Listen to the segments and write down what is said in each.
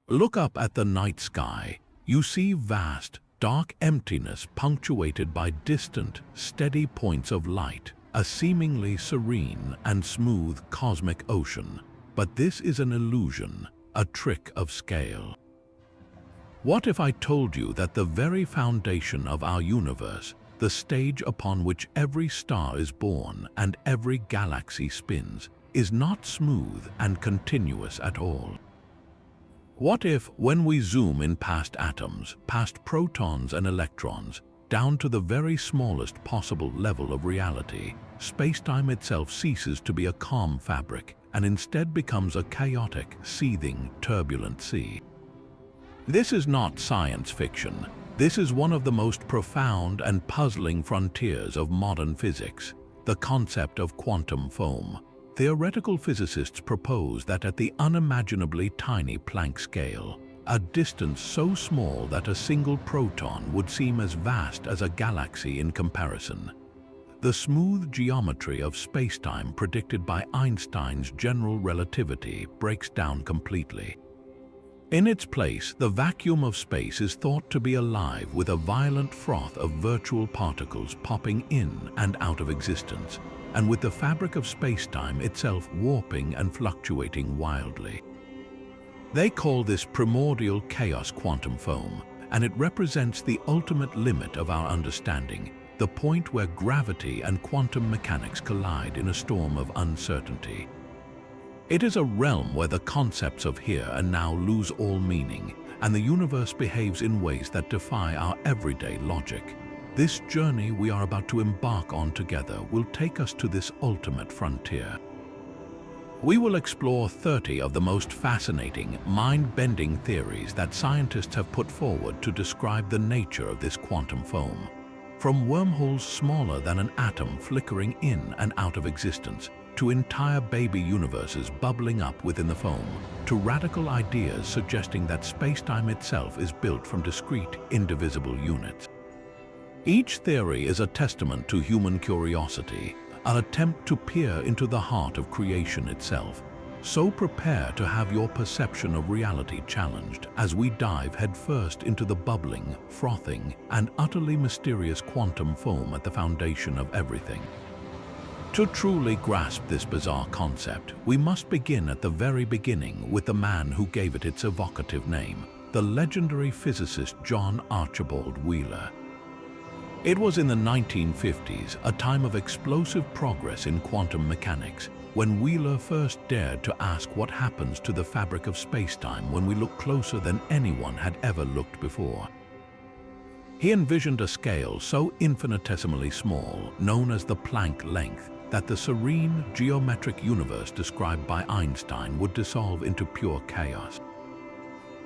Look up at the night sky. You see vast, dark emptiness punctuated by distant, steady points of light, a seemingly serene and smooth cosmic ocean. But this is an illusion, a trick of scale. What if I told you that the very foundation of our universe, the stage upon which every star is born and every galaxy spins, is not smooth and continuous at all? What if, when we zoom in past atoms, past protons and electrons, down to the very smallest possible level of reality, spacetime itself ceases to be a calm fabric and instead becomes a chaotic, seething, turbulent sea? This is not science fiction. This is one of the most profound and puzzling frontiers of modern physics, the concept of quantum foam. Theoretical physicists propose that at the unimaginably tiny Planck scale, a distance so small that a single proton would seem as vast as a galaxy in comparison, the smooth geometry of spacetime predicted by Einstein's general relativity breaks down completely. In its place, the vacuum of space is thought to be alive with a violent froth of virtual particles popping in and out of existence, and with the fabric of spacetime itself warping and fluctuating wildly. They call this primordial chaos quantum foam, and it represents the ultimate limit of our understanding, the point where gravity and quantum mechanics collide in a storm of uncertainty. It is a realm where the concepts of here and now lose all meaning, and the universe behaves in ways that defy our everyday logic. This journey we are about to embark on together will take us to this ultimate frontier. We will explore 30 of the most fascinating, mind-bending theories that scientists have put forward to describe the nature of this quantum foam. From wormholes smaller than an atom flickering in and out of existence, to entire baby universes bubbling up within the foam, to radical ideas suggesting that spacetime itself is built from discrete, indivisible units. Each theory is a testament to human curiosity, an attempt to peer into the heart of creation itself. So prepare to have your perception of reality challenged as we dive headfirst into the bubbling, frothing, and utterly mysterious quantum foam at the foundation of everything. To truly grasp this bizarre concept, we must begin at the very beginning with the man who gave it its evocative name, the legendary physicist John Archibald Wheeler. It was in the 1950s, a time of explosive progress in quantum mechanics, when Wheeler first dared to ask what happens to the fabric of spacetime when we look closer than anyone had ever looked before. He envisioned a scale so infinitesimally small, known as the Planck length, that the serene, geometric universe described by Einstein would dissolve into pure chaos.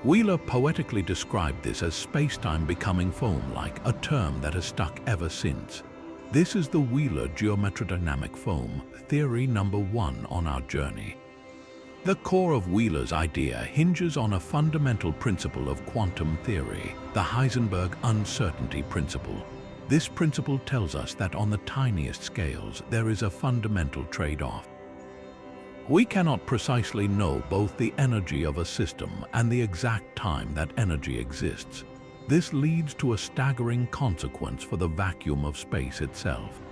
Wheeler poetically described this as spacetime becoming foam-like, a term that has stuck ever since. This is the Wheeler Geometrodynamic Foam, theory number 1 on our journey. The core of Wheeler's idea hinges on a fundamental principle of quantum theory, the Heisenberg uncertainty principle. This principle tells us that on the tiniest scales, there is a fundamental trade-off. We cannot precisely know both the energy of a system and the exact time that energy exists. This leads to a staggering consequence for the vacuum of space itself.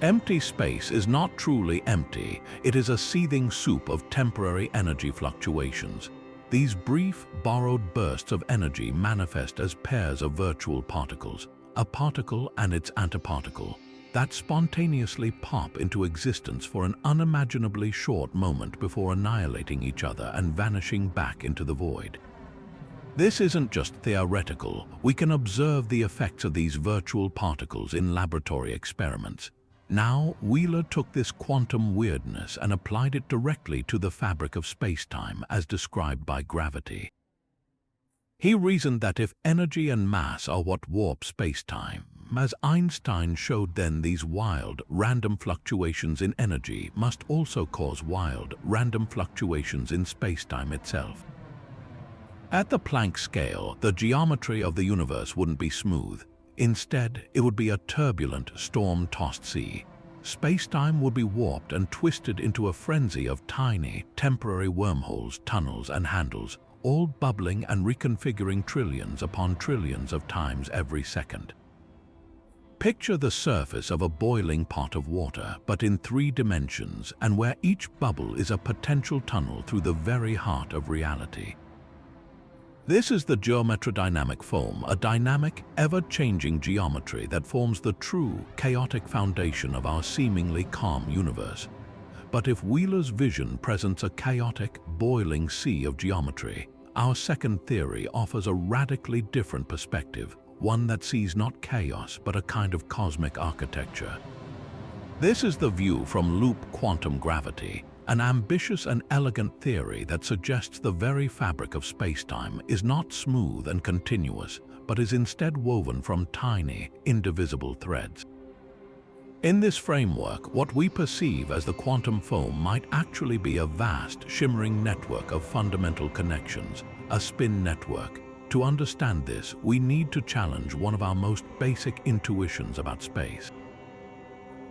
Empty space is not truly empty, it is a seething soup of temporary energy fluctuations. These brief, borrowed bursts of energy manifest as pairs of virtual particles, a particle and its antiparticle, that spontaneously pop into existence for an unimaginably short moment before annihilating each other and vanishing back into the void. This isn't just theoretical. We can observe the effects of these virtual particles in laboratory experiments. Now, Wheeler took this quantum weirdness and applied it directly to the fabric of spacetime as described by gravity. He reasoned that if energy and mass are what warp spacetime, as Einstein showed then, these wild, random fluctuations in energy must also cause wild, random fluctuations in spacetime itself. At the Planck scale, the geometry of the universe wouldn't be smooth. Instead, it would be a turbulent, storm-tossed sea. Spacetime would be warped and twisted into a frenzy of tiny, temporary wormholes, tunnels, and handles, all bubbling and reconfiguring trillions upon trillions of times every second. Picture the surface of a boiling pot of water, but in 3 dimensions, and where each bubble is a potential tunnel through the very heart of reality. This is the geometrodynamic foam, a dynamic, ever-changing geometry that forms the true, chaotic foundation of our seemingly calm universe. But if Wheeler's vision presents a chaotic, boiling sea of geometry, our second theory offers a radically different perspective, one that sees not chaos but a kind of cosmic architecture. This is the view from loop quantum gravity, an ambitious and elegant theory that suggests the very fabric of spacetime is not smooth and continuous, but is instead woven from tiny, indivisible threads. In this framework, what we perceive as the quantum foam might actually be a vast, shimmering network of fundamental connections, a spin network. To understand this, we need to challenge one of our most basic intuitions about space.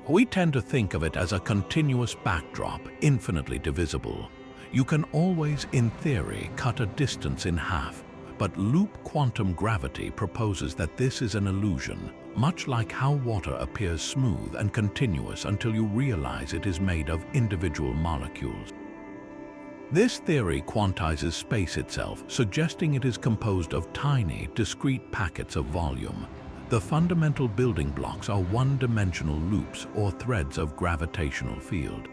We tend to think of it as a continuous backdrop, infinitely divisible. You can always, in theory, cut a distance in half, but loop quantum gravity proposes that this is an illusion, much like how water appears smooth and continuous until you realize it is made of individual molecules. This theory quantizes space itself, suggesting it is composed of tiny, discrete packets of volume. The fundamental building blocks are one-dimensional loops or threads of gravitational field.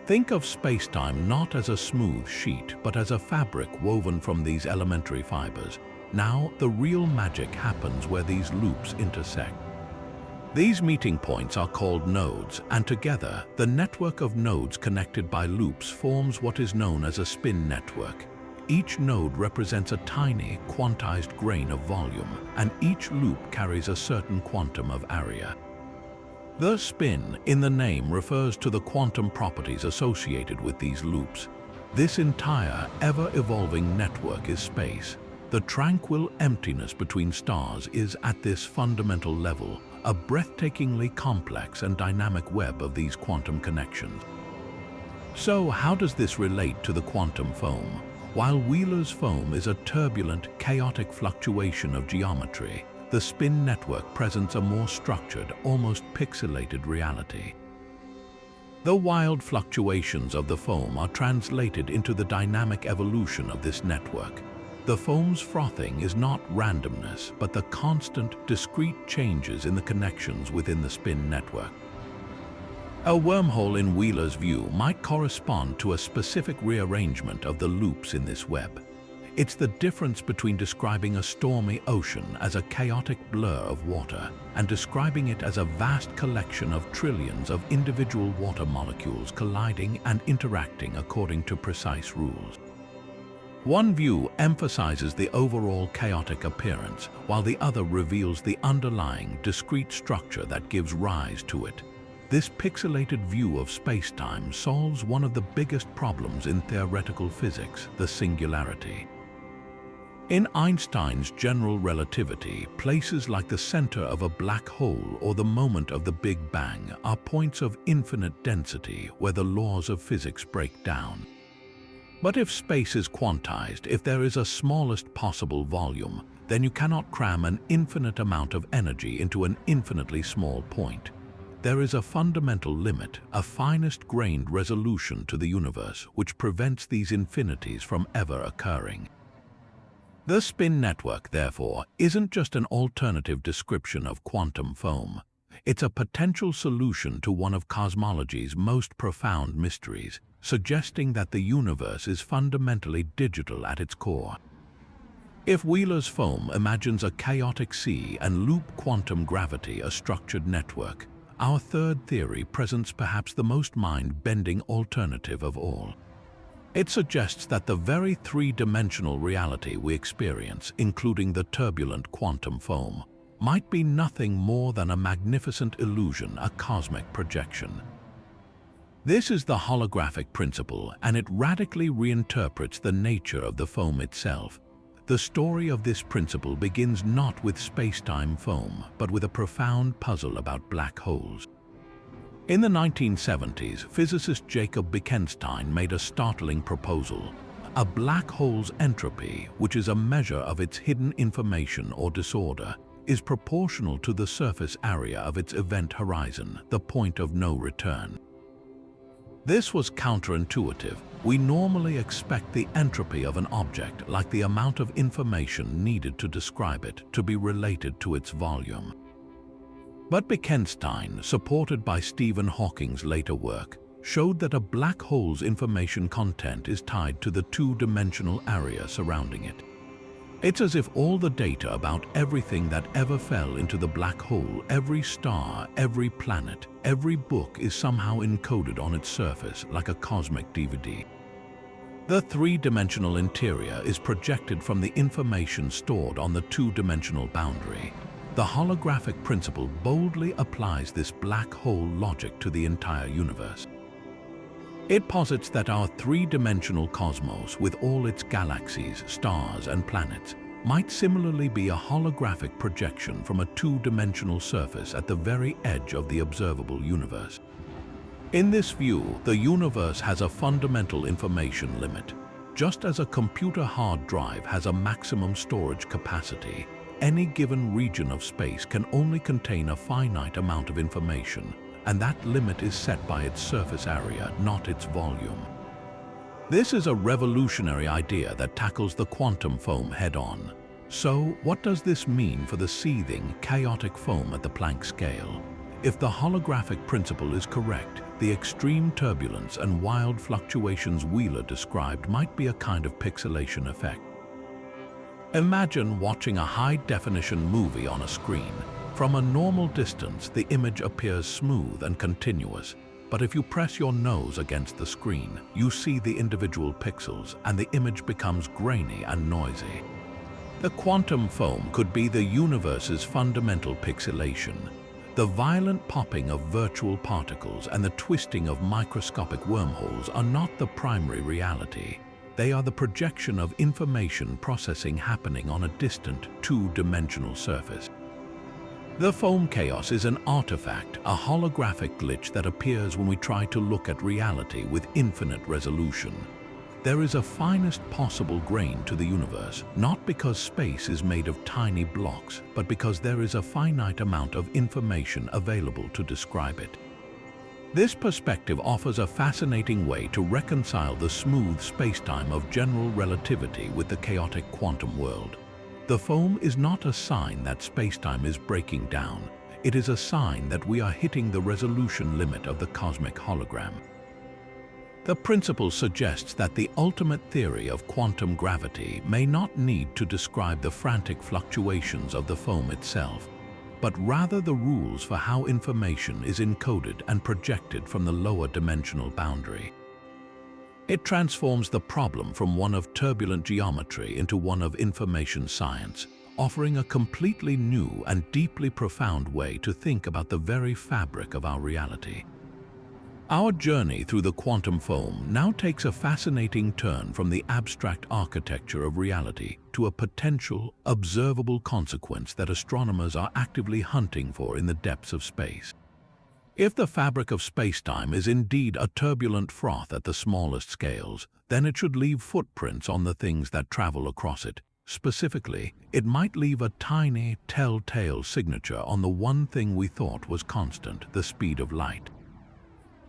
Think of spacetime not as a smooth sheet, but as a fabric woven from these elementary fibers. Now, the real magic happens where these loops intersect. These meeting points are called nodes, and together, the network of nodes connected by loops forms what is known as a spin network. Each node represents a tiny, quantized grain of volume, and each loop carries a certain quantum of area. The spin in the name refers to the quantum properties associated with these loops. This entire, ever-evolving network is space. The tranquil emptiness between stars is, at this fundamental level, a breathtakingly complex and dynamic web of these quantum connections. So, how does this relate to the quantum foam? While Wheeler's foam is a turbulent, chaotic fluctuation of geometry, the spin network presents a more structured, almost pixelated reality. The wild fluctuations of the foam are translated into the dynamic evolution of this network. The foam's frothing is not randomness, but the constant, discrete changes in the connections within the spin network. A wormhole in Wheeler's view might correspond to a specific rearrangement of the loops in this web. It's the difference between describing a stormy ocean as a chaotic blur of water and describing it as a vast collection of trillions of individual water molecules colliding and interacting according to precise rules. One view emphasizes the overall chaotic appearance, while the other reveals the underlying, discrete structure that gives rise to it. This pixelated view of spacetime solves one of the biggest problems in theoretical physics, the singularity. In Einstein's general relativity, places like the center of a black hole or the moment of the Big Bang are points of infinite density where the laws of physics break down. But if space is quantized, if there is a smallest possible volume, then you cannot cram an infinite amount of energy into an infinitely small point. There is a fundamental limit, a finest-grained resolution to the universe, which prevents these infinities from ever occurring. The spin network, therefore, isn't just an alternative description of quantum foam. It's a potential solution to one of cosmology's most profound mysteries, suggesting that the universe is fundamentally digital at its core. If Wheeler's foam imagines a chaotic sea and loop quantum gravity a structured network, our third theory presents perhaps the most mind-bending alternative of all. It suggests that the very three-dimensional reality we experience, including the turbulent quantum foam, might be nothing more than a magnificent illusion, a cosmic projection. This is the holographic principle, and it radically reinterprets the nature of the foam itself. The story of this principle begins not with space-time foam, but with a profound puzzle about black holes. In the 1970s, physicist Jacob Bekenstein made a startling proposal. A black hole's entropy, which is a measure of its hidden information or disorder, is proportional to the surface area of its event horizon, the point of no return. This was counterintuitive. We normally expect the entropy of an object, like the amount of information needed to describe it, to be related to its volume. But Bekenstein, supported by Stephen Hawking's later work, showed that a black hole's information content is tied to the two-dimensional area surrounding it. It's as if all the data about everything that ever fell into the black hole, every star, every planet, every book, is somehow encoded on its surface like a cosmic DVD. The three-dimensional interior is projected from the information stored on the two-dimensional boundary. The holographic principle boldly applies this black hole logic to the entire universe. It posits that our three-dimensional cosmos, with all its galaxies, stars, and planets, might similarly be a holographic projection from a two-dimensional surface at the very edge of the observable universe. In this view, the universe has a fundamental information limit. Just as a computer hard drive has a maximum storage capacity, any given region of space can only contain a finite amount of information, and that limit is set by its surface area, not its volume. This is a revolutionary idea that tackles the quantum foam head-on. So, what does this mean for the seething, chaotic foam at the Planck scale? If the holographic principle is correct, the extreme turbulence and wild fluctuations Wheeler described might be a kind of pixelation effect. Imagine watching a high-definition movie on a screen. From a normal distance, the image appears smooth and continuous, but if you press your nose against the screen, you see the individual pixels and the image becomes grainy and noisy. The quantum foam could be the universe's fundamental pixelation. The violent popping of virtual particles and the twisting of microscopic wormholes are not the primary reality. They are the projection of information processing happening on a distant, two-dimensional surface. The foam chaos is an artifact, a holographic glitch that appears when we try to look at reality with infinite resolution. There is a finest possible grain to the universe, not because space is made of tiny blocks, but because there is a finite amount of information available to describe it. This perspective offers a fascinating way to reconcile the smooth spacetime of general relativity with the chaotic quantum world. The foam is not a sign that spacetime is breaking down. It is a sign that we are hitting the resolution limit of the cosmic hologram. The principle suggests that the ultimate theory of quantum gravity may not need to describe the frantic fluctuations of the foam itself, but rather the rules for how information is encoded and projected from the lower dimensional boundary. It transforms the problem from one of turbulent geometry into one of information science, offering a completely new and deeply profound way to think about the very fabric of our reality. Our journey through the quantum foam now takes a fascinating turn from the abstract architecture of reality to a potential, observable consequence that astronomers are actively hunting for in the depths of space. If the fabric of spacetime is indeed a turbulent froth at the smallest scales, then it should leave footprints on the things that travel across it. Specifically, it might leave a tiny, telltale signature on the one thing we thought was constant, the speed of light.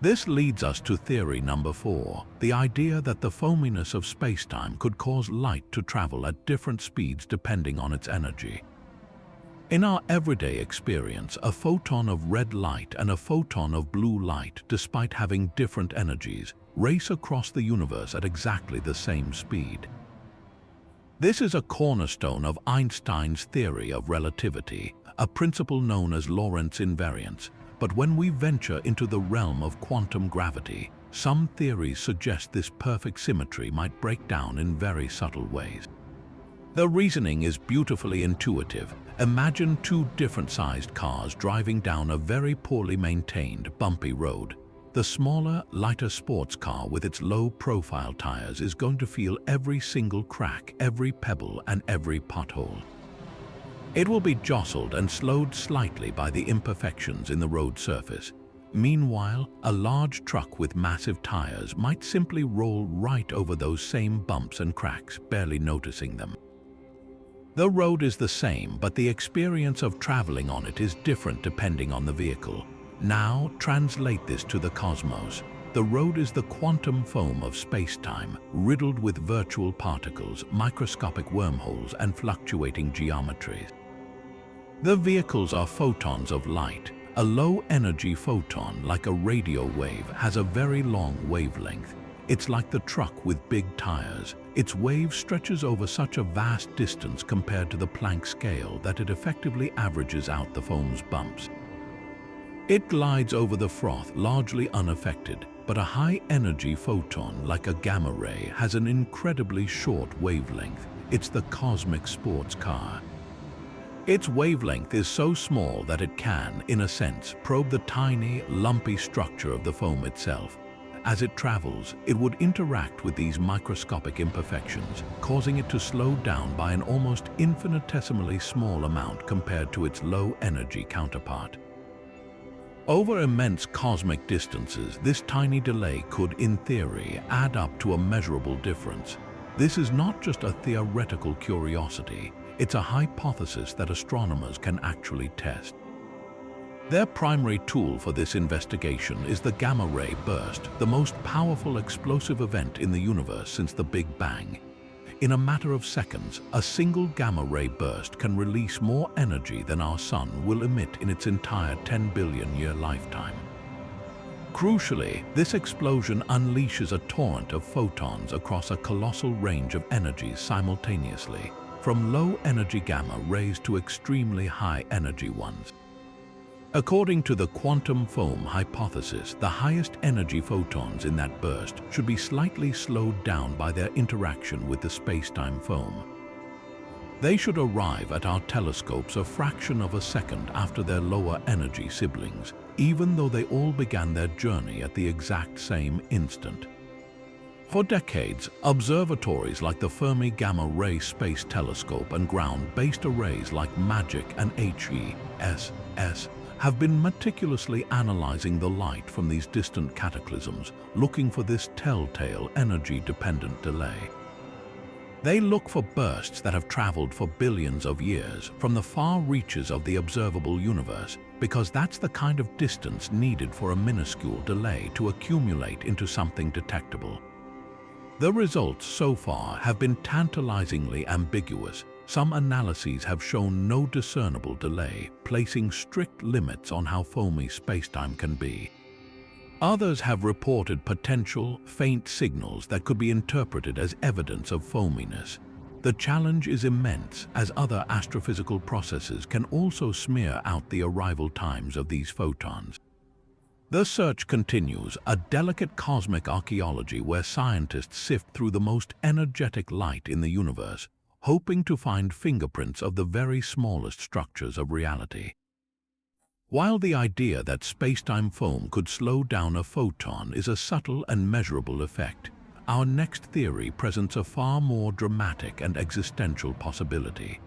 This leads us to theory number 4, the idea that the foaminess of spacetime could cause light to travel at different speeds depending on its energy. In our everyday experience, a photon of red light and a photon of blue light, despite having different energies, race across the universe at exactly the same speed. This is a cornerstone of Einstein's theory of relativity, a principle known as Lorentz invariance. But when we venture into the realm of quantum gravity, some theories suggest this perfect symmetry might break down in very subtle ways. The reasoning is beautifully intuitive. Imagine two different-sized cars driving down a very poorly maintained, bumpy road. The smaller, lighter sports car with its low-profile tires is going to feel every single crack, every pebble, and every pothole. It will be jostled and slowed slightly by the imperfections in the road surface, Meanwhile, a large truck with massive tires might simply roll right over those same bumps and cracks, barely noticing them. The road is the same, but the experience of traveling on it is different depending on the vehicle. Now, translate this to the cosmos. The road is the quantum foam of space-time, riddled with virtual particles, microscopic wormholes, and fluctuating geometries. The vehicles are photons of light. A low-energy photon, like a radio wave, has a very long wavelength. It's like the truck with big tires. Its wave stretches over such a vast distance compared to the Planck scale that it effectively averages out the foam's bumps. It glides over the froth largely unaffected, but a high-energy photon, like a gamma ray, has an incredibly short wavelength. It's the cosmic sports car. Its wavelength is so small that it can, in a sense, probe the tiny, lumpy structure of the foam itself. As it travels, it would interact with these microscopic imperfections, causing it to slow down by an almost infinitesimally small amount compared to its low-energy counterpart. Over immense cosmic distances, this tiny delay could, in theory, add up to a measurable difference. This is not just a theoretical curiosity, it's a hypothesis that astronomers can actually test. Their primary tool for this investigation is the gamma-ray burst, the most powerful explosive event in the universe since the Big Bang. In a matter of seconds, a single gamma-ray burst can release more energy than our Sun will emit in its entire 10 billion-year lifetime. Crucially, this explosion unleashes a torrent of photons across a colossal range of energies simultaneously, from low-energy gamma rays to extremely high-energy ones. According to the quantum foam hypothesis, the highest energy photons in that burst should be slightly slowed down by their interaction with the space-time foam. They should arrive at our telescopes a fraction of a second after their lower energy siblings, even though they all began their journey at the exact same instant. For decades, observatories like the Fermi Gamma Ray Space Telescope and ground-based arrays like MAGIC and HESS have been meticulously analyzing the light from these distant cataclysms, looking for this telltale energy-dependent delay. They look for bursts that have traveled for billions of years from the far reaches of the observable universe, because that's the kind of distance needed for a minuscule delay to accumulate into something detectable. The results so far have been tantalizingly ambiguous. Some analyses have shown no discernible delay, placing strict limits on how foamy spacetime can be. Others have reported potential, faint signals that could be interpreted as evidence of foaminess. The challenge is immense, as other astrophysical processes can also smear out the arrival times of these photons. The search continues, a delicate cosmic archaeology where scientists sift through the most energetic light in the universe, hoping to find fingerprints of the very smallest structures of reality. While the idea that spacetime foam could slow down a photon is a subtle and measurable effect, our next theory presents a far more dramatic and existential possibility.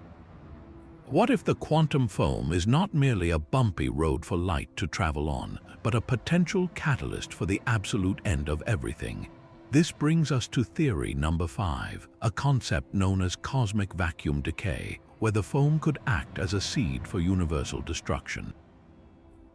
What if the quantum foam is not merely a bumpy road for light to travel on, but a potential catalyst for the absolute end of everything? This brings us to theory number 5, a concept known as cosmic vacuum decay, where the foam could act as a seed for universal destruction.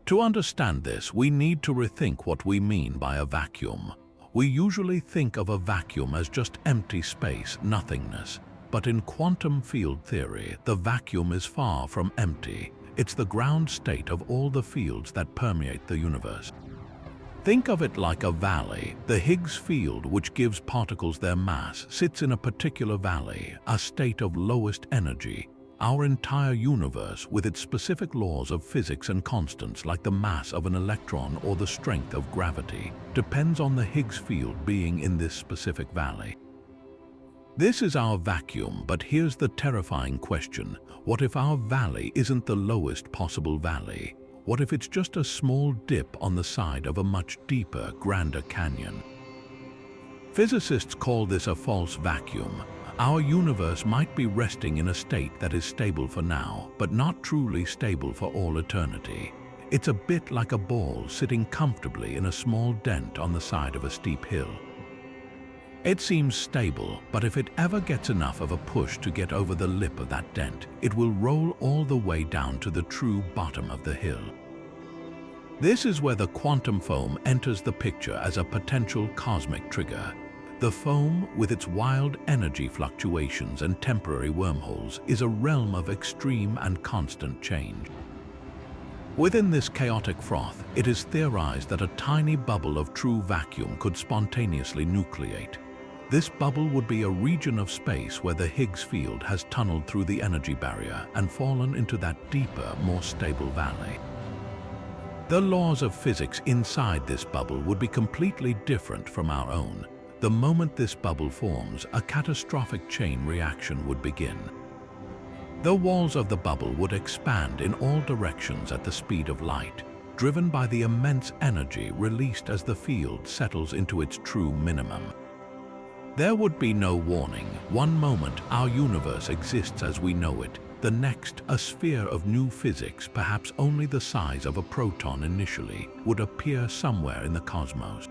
To understand this, we need to rethink what we mean by a vacuum. We usually think of a vacuum as just empty space, nothingness. But in quantum field theory, the vacuum is far from empty. It's the ground state of all the fields that permeate the universe. Think of it like a valley. The Higgs field, which gives particles their mass, sits in a particular valley, a state of lowest energy. Our entire universe, with its specific laws of physics and constants like the mass of an electron or the strength of gravity, depends on the Higgs field being in this specific valley. This is our vacuum, but here's the terrifying question. What if our valley isn't the lowest possible valley? What if it's just a small dip on the side of a much deeper, grander canyon? Physicists call this a false vacuum. Our universe might be resting in a state that is stable for now, but not truly stable for all eternity. It's a bit like a ball sitting comfortably in a small dent on the side of a steep hill. It seems stable, but if it ever gets enough of a push to get over the lip of that dent, it will roll all the way down to the true bottom of the hill. This is where the quantum foam enters the picture as a potential cosmic trigger. The foam, with its wild energy fluctuations and temporary wormholes, is a realm of extreme and constant change. Within this chaotic froth, it is theorized that a tiny bubble of true vacuum could spontaneously nucleate. This bubble would be a region of space where the Higgs field has tunneled through the energy barrier and fallen into that deeper, more stable valley. The laws of physics inside this bubble would be completely different from our own. The moment this bubble forms, a catastrophic chain reaction would begin. The walls of the bubble would expand in all directions at the speed of light, driven by the immense energy released as the field settles into its true minimum. There would be no warning. One moment, our universe exists as we know it. The next, a sphere of new physics, perhaps only the size of a proton initially, would appear somewhere in the cosmos.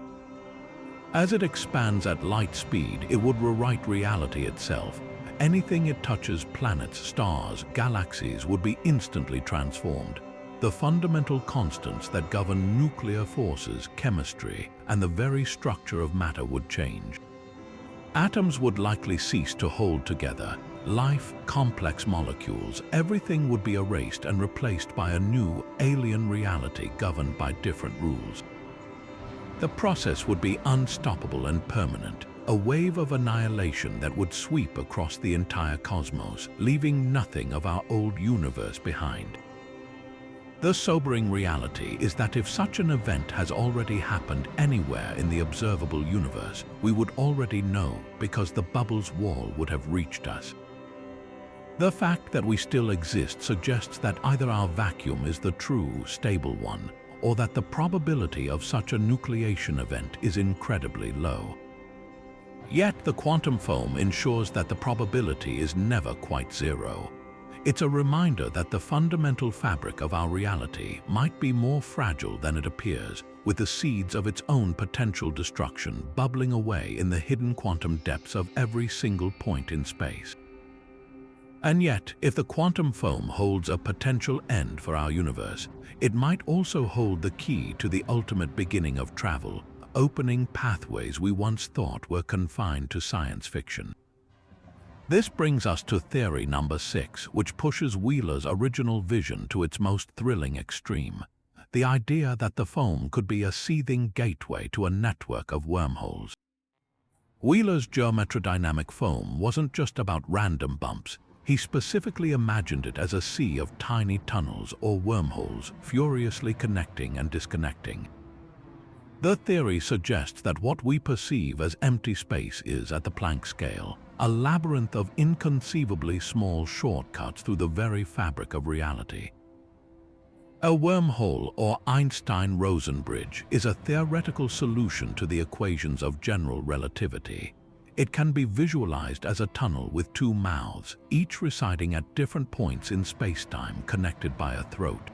As it expands at light speed, it would rewrite reality itself. Anything it touches, planets, stars, galaxies, would be instantly transformed. The fundamental constants that govern nuclear forces, chemistry, and the very structure of matter would change. Atoms would likely cease to hold together. Life, complex molecules, everything would be erased and replaced by a new, alien reality governed by different rules. The process would be unstoppable and permanent, a wave of annihilation that would sweep across the entire cosmos, leaving nothing of our old universe behind. The sobering reality is that if such an event has already happened anywhere in the observable universe, we would already know because the bubble's wall would have reached us. The fact that we still exist suggests that either our vacuum is the true, stable one, or that the probability of such a nucleation event is incredibly low. Yet the quantum foam ensures that the probability is never quite zero. It's a reminder that the fundamental fabric of our reality might be more fragile than it appears, with the seeds of its own potential destruction bubbling away in the hidden quantum depths of every single point in space. And yet, if the quantum foam holds a potential end for our universe, it might also hold the key to the ultimate beginning of travel, opening pathways we once thought were confined to science fiction. This brings us to theory number 6, which pushes Wheeler's original vision to its most thrilling extreme. The idea that the foam could be a seething gateway to a network of wormholes. Wheeler's geometrodynamic foam wasn't just about random bumps. He specifically imagined it as a sea of tiny tunnels or wormholes, furiously connecting and disconnecting. The theory suggests that what we perceive as empty space is, at the Planck scale, a labyrinth of inconceivably small shortcuts through the very fabric of reality. A wormhole, or Einstein-Rosen bridge, is a theoretical solution to the equations of general relativity. It can be visualized as a tunnel with two mouths, each residing at different points in spacetime connected by a throat.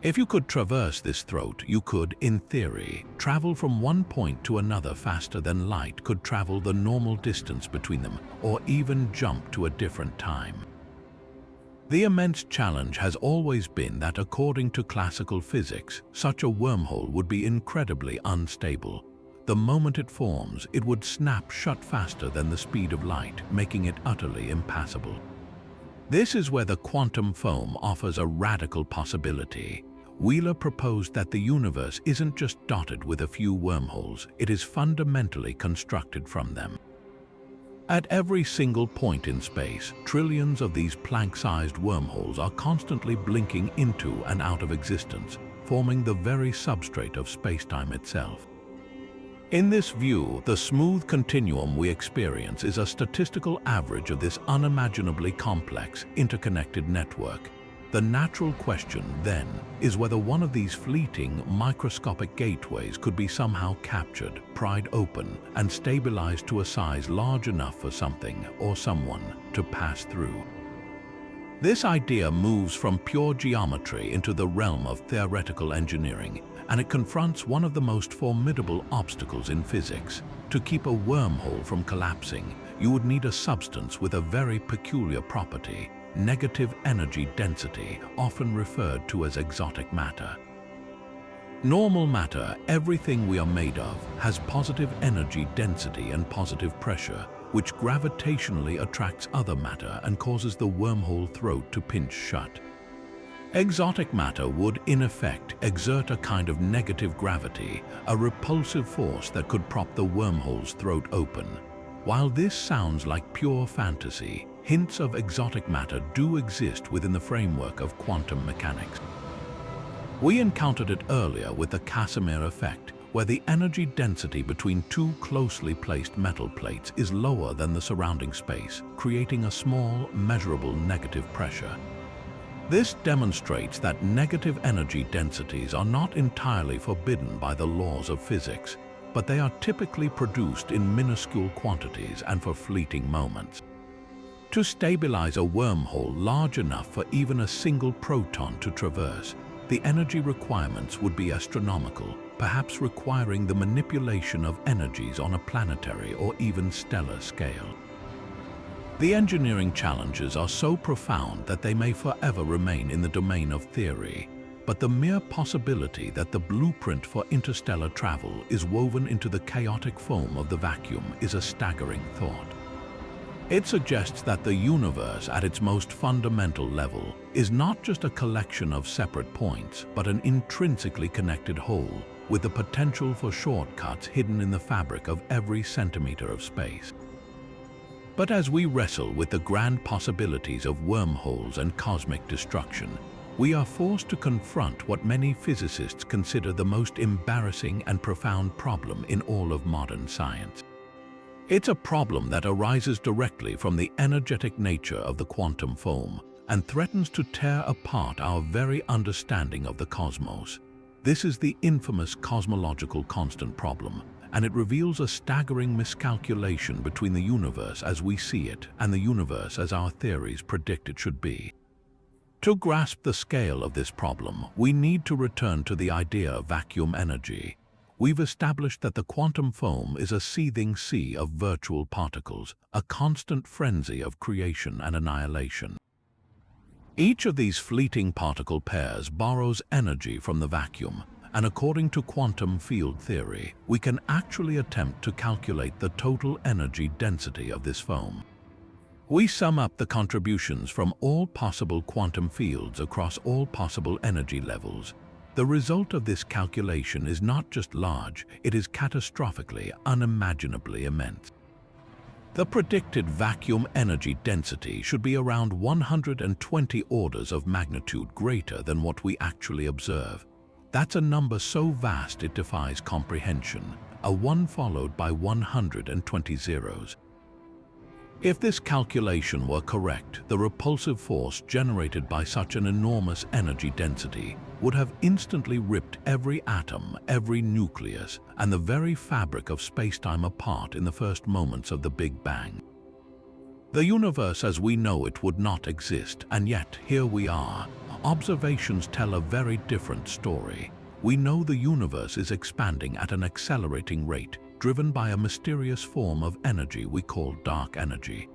If you could traverse this throat, you could, in theory, travel from one point to another faster than light could travel the normal distance between them, or even jump to a different time. The immense challenge has always been that, according to classical physics, such a wormhole would be incredibly unstable. The moment it forms, it would snap shut faster than the speed of light, making it utterly impassable. This is where the quantum foam offers a radical possibility. Wheeler proposed that the universe isn't just dotted with a few wormholes, it is fundamentally constructed from them. At every single point in space, trillions of these Planck-sized wormholes are constantly blinking into and out of existence, forming the very substrate of spacetime itself. In this view, the smooth continuum we experience is a statistical average of this unimaginably complex, interconnected network. The natural question, then, is whether one of these fleeting, microscopic gateways could be somehow captured, pried open, and stabilized to a size large enough for something or someone to pass through. This idea moves from pure geometry into the realm of theoretical engineering, and it confronts one of the most formidable obstacles in physics. To keep a wormhole from collapsing, you would need a substance with a very peculiar property: negative energy density, often referred to as exotic matter. Normal matter, everything we are made of, has positive energy density and positive pressure, which gravitationally attracts other matter and causes the wormhole throat to pinch shut. Exotic matter would, in effect, exert a kind of negative gravity, a repulsive force that could prop the wormhole's throat open. While this sounds like pure fantasy, hints of exotic matter do exist within the framework of quantum mechanics. We encountered it earlier with the Casimir effect, where the energy density between two closely placed metal plates is lower than the surrounding space, creating a small, measurable negative pressure. This demonstrates that negative energy densities are not entirely forbidden by the laws of physics, but they are typically produced in minuscule quantities and for fleeting moments. To stabilize a wormhole large enough for even a single proton to traverse, the energy requirements would be astronomical, perhaps requiring the manipulation of energies on a planetary or even stellar scale. The engineering challenges are so profound that they may forever remain in the domain of theory, but the mere possibility that the blueprint for interstellar travel is woven into the chaotic foam of the vacuum is a staggering thought. It suggests that the universe, at its most fundamental level, is not just a collection of separate points, but an intrinsically connected whole, with the potential for shortcuts hidden in the fabric of every centimeter of space. But as we wrestle with the grand possibilities of wormholes and cosmic destruction, we are forced to confront what many physicists consider the most embarrassing and profound problem in all of modern science. It's a problem that arises directly from the energetic nature of the quantum foam and threatens to tear apart our very understanding of the cosmos. This is the infamous cosmological constant problem, and it reveals a staggering miscalculation between the universe as we see it and the universe as our theories predict it should be. To grasp the scale of this problem, we need to return to the idea of vacuum energy. We've established that the quantum foam is a seething sea of virtual particles, a constant frenzy of creation and annihilation. Each of these fleeting particle pairs borrows energy from the vacuum, and according to quantum field theory, we can actually attempt to calculate the total energy density of this foam. We sum up the contributions from all possible quantum fields across all possible energy levels. The result of this calculation is not just large, it is catastrophically, unimaginably immense. The predicted vacuum energy density should be around 120 orders of magnitude greater than what we actually observe. That's a number so vast it defies comprehension, a 1 followed by 120 zeros. If this calculation were correct, the repulsive force generated by such an enormous energy density would have instantly ripped every atom, every nucleus, and the very fabric of spacetime apart in the first moments of the Big Bang. The universe as we know it would not exist, and yet here we are. Observations tell a very different story. We know the universe is expanding at an accelerating rate, driven by a mysterious form of energy we call dark energy.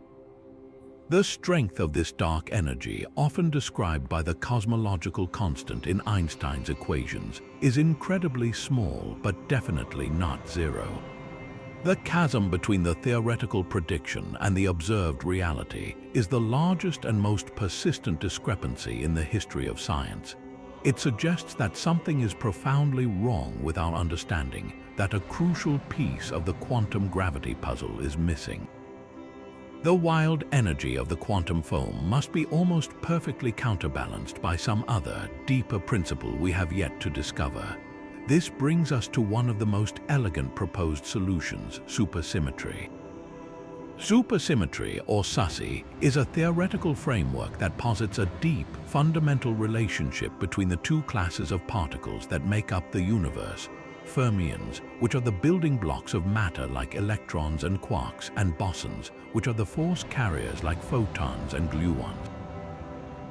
The strength of this dark energy, often described by the cosmological constant in Einstein's equations, is incredibly small but definitely not zero. The chasm between the theoretical prediction and the observed reality is the largest and most persistent discrepancy in the history of science. It suggests that something is profoundly wrong with our understanding, that a crucial piece of the quantum gravity puzzle is missing. The wild energy of the quantum foam must be almost perfectly counterbalanced by some other, deeper principle we have yet to discover. This brings us to one of the most elegant proposed solutions, supersymmetry. Supersymmetry, or SUSY, is a theoretical framework that posits a deep, fundamental relationship between the two classes of particles that make up the universe: fermions, which are the building blocks of matter like electrons and quarks, and bosons, which are the force carriers like photons and gluons.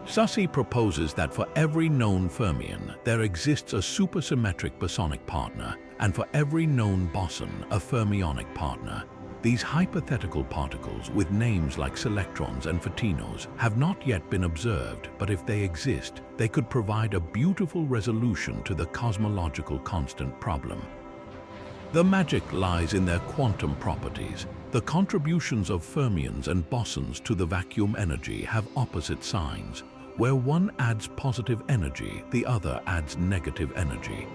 Sussy proposes that for every known fermion, there exists a supersymmetric bosonic partner, and for every known boson, a fermionic partner. These hypothetical particles, with names like selectrons and photinos, have not yet been observed, but if they exist, they could provide a beautiful resolution to the cosmological constant problem. The magic lies in their quantum properties. The contributions of fermions and bosons to the vacuum energy have opposite signs. Where one adds positive energy, the other adds negative energy.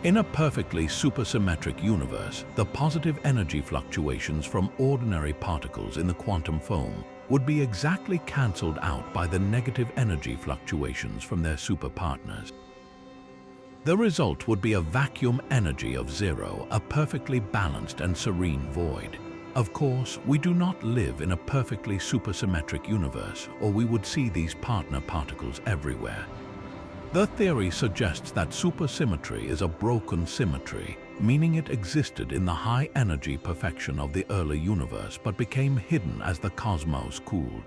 In a perfectly supersymmetric universe, the positive energy fluctuations from ordinary particles in the quantum foam would be exactly cancelled out by the negative energy fluctuations from their superpartners. The result would be a vacuum energy of zero, a perfectly balanced and serene void. Of course, we do not live in a perfectly supersymmetric universe, or we would see these partner particles everywhere. The theory suggests that supersymmetry is a broken symmetry, meaning it existed in the high-energy perfection of the early universe but became hidden as the cosmos cooled.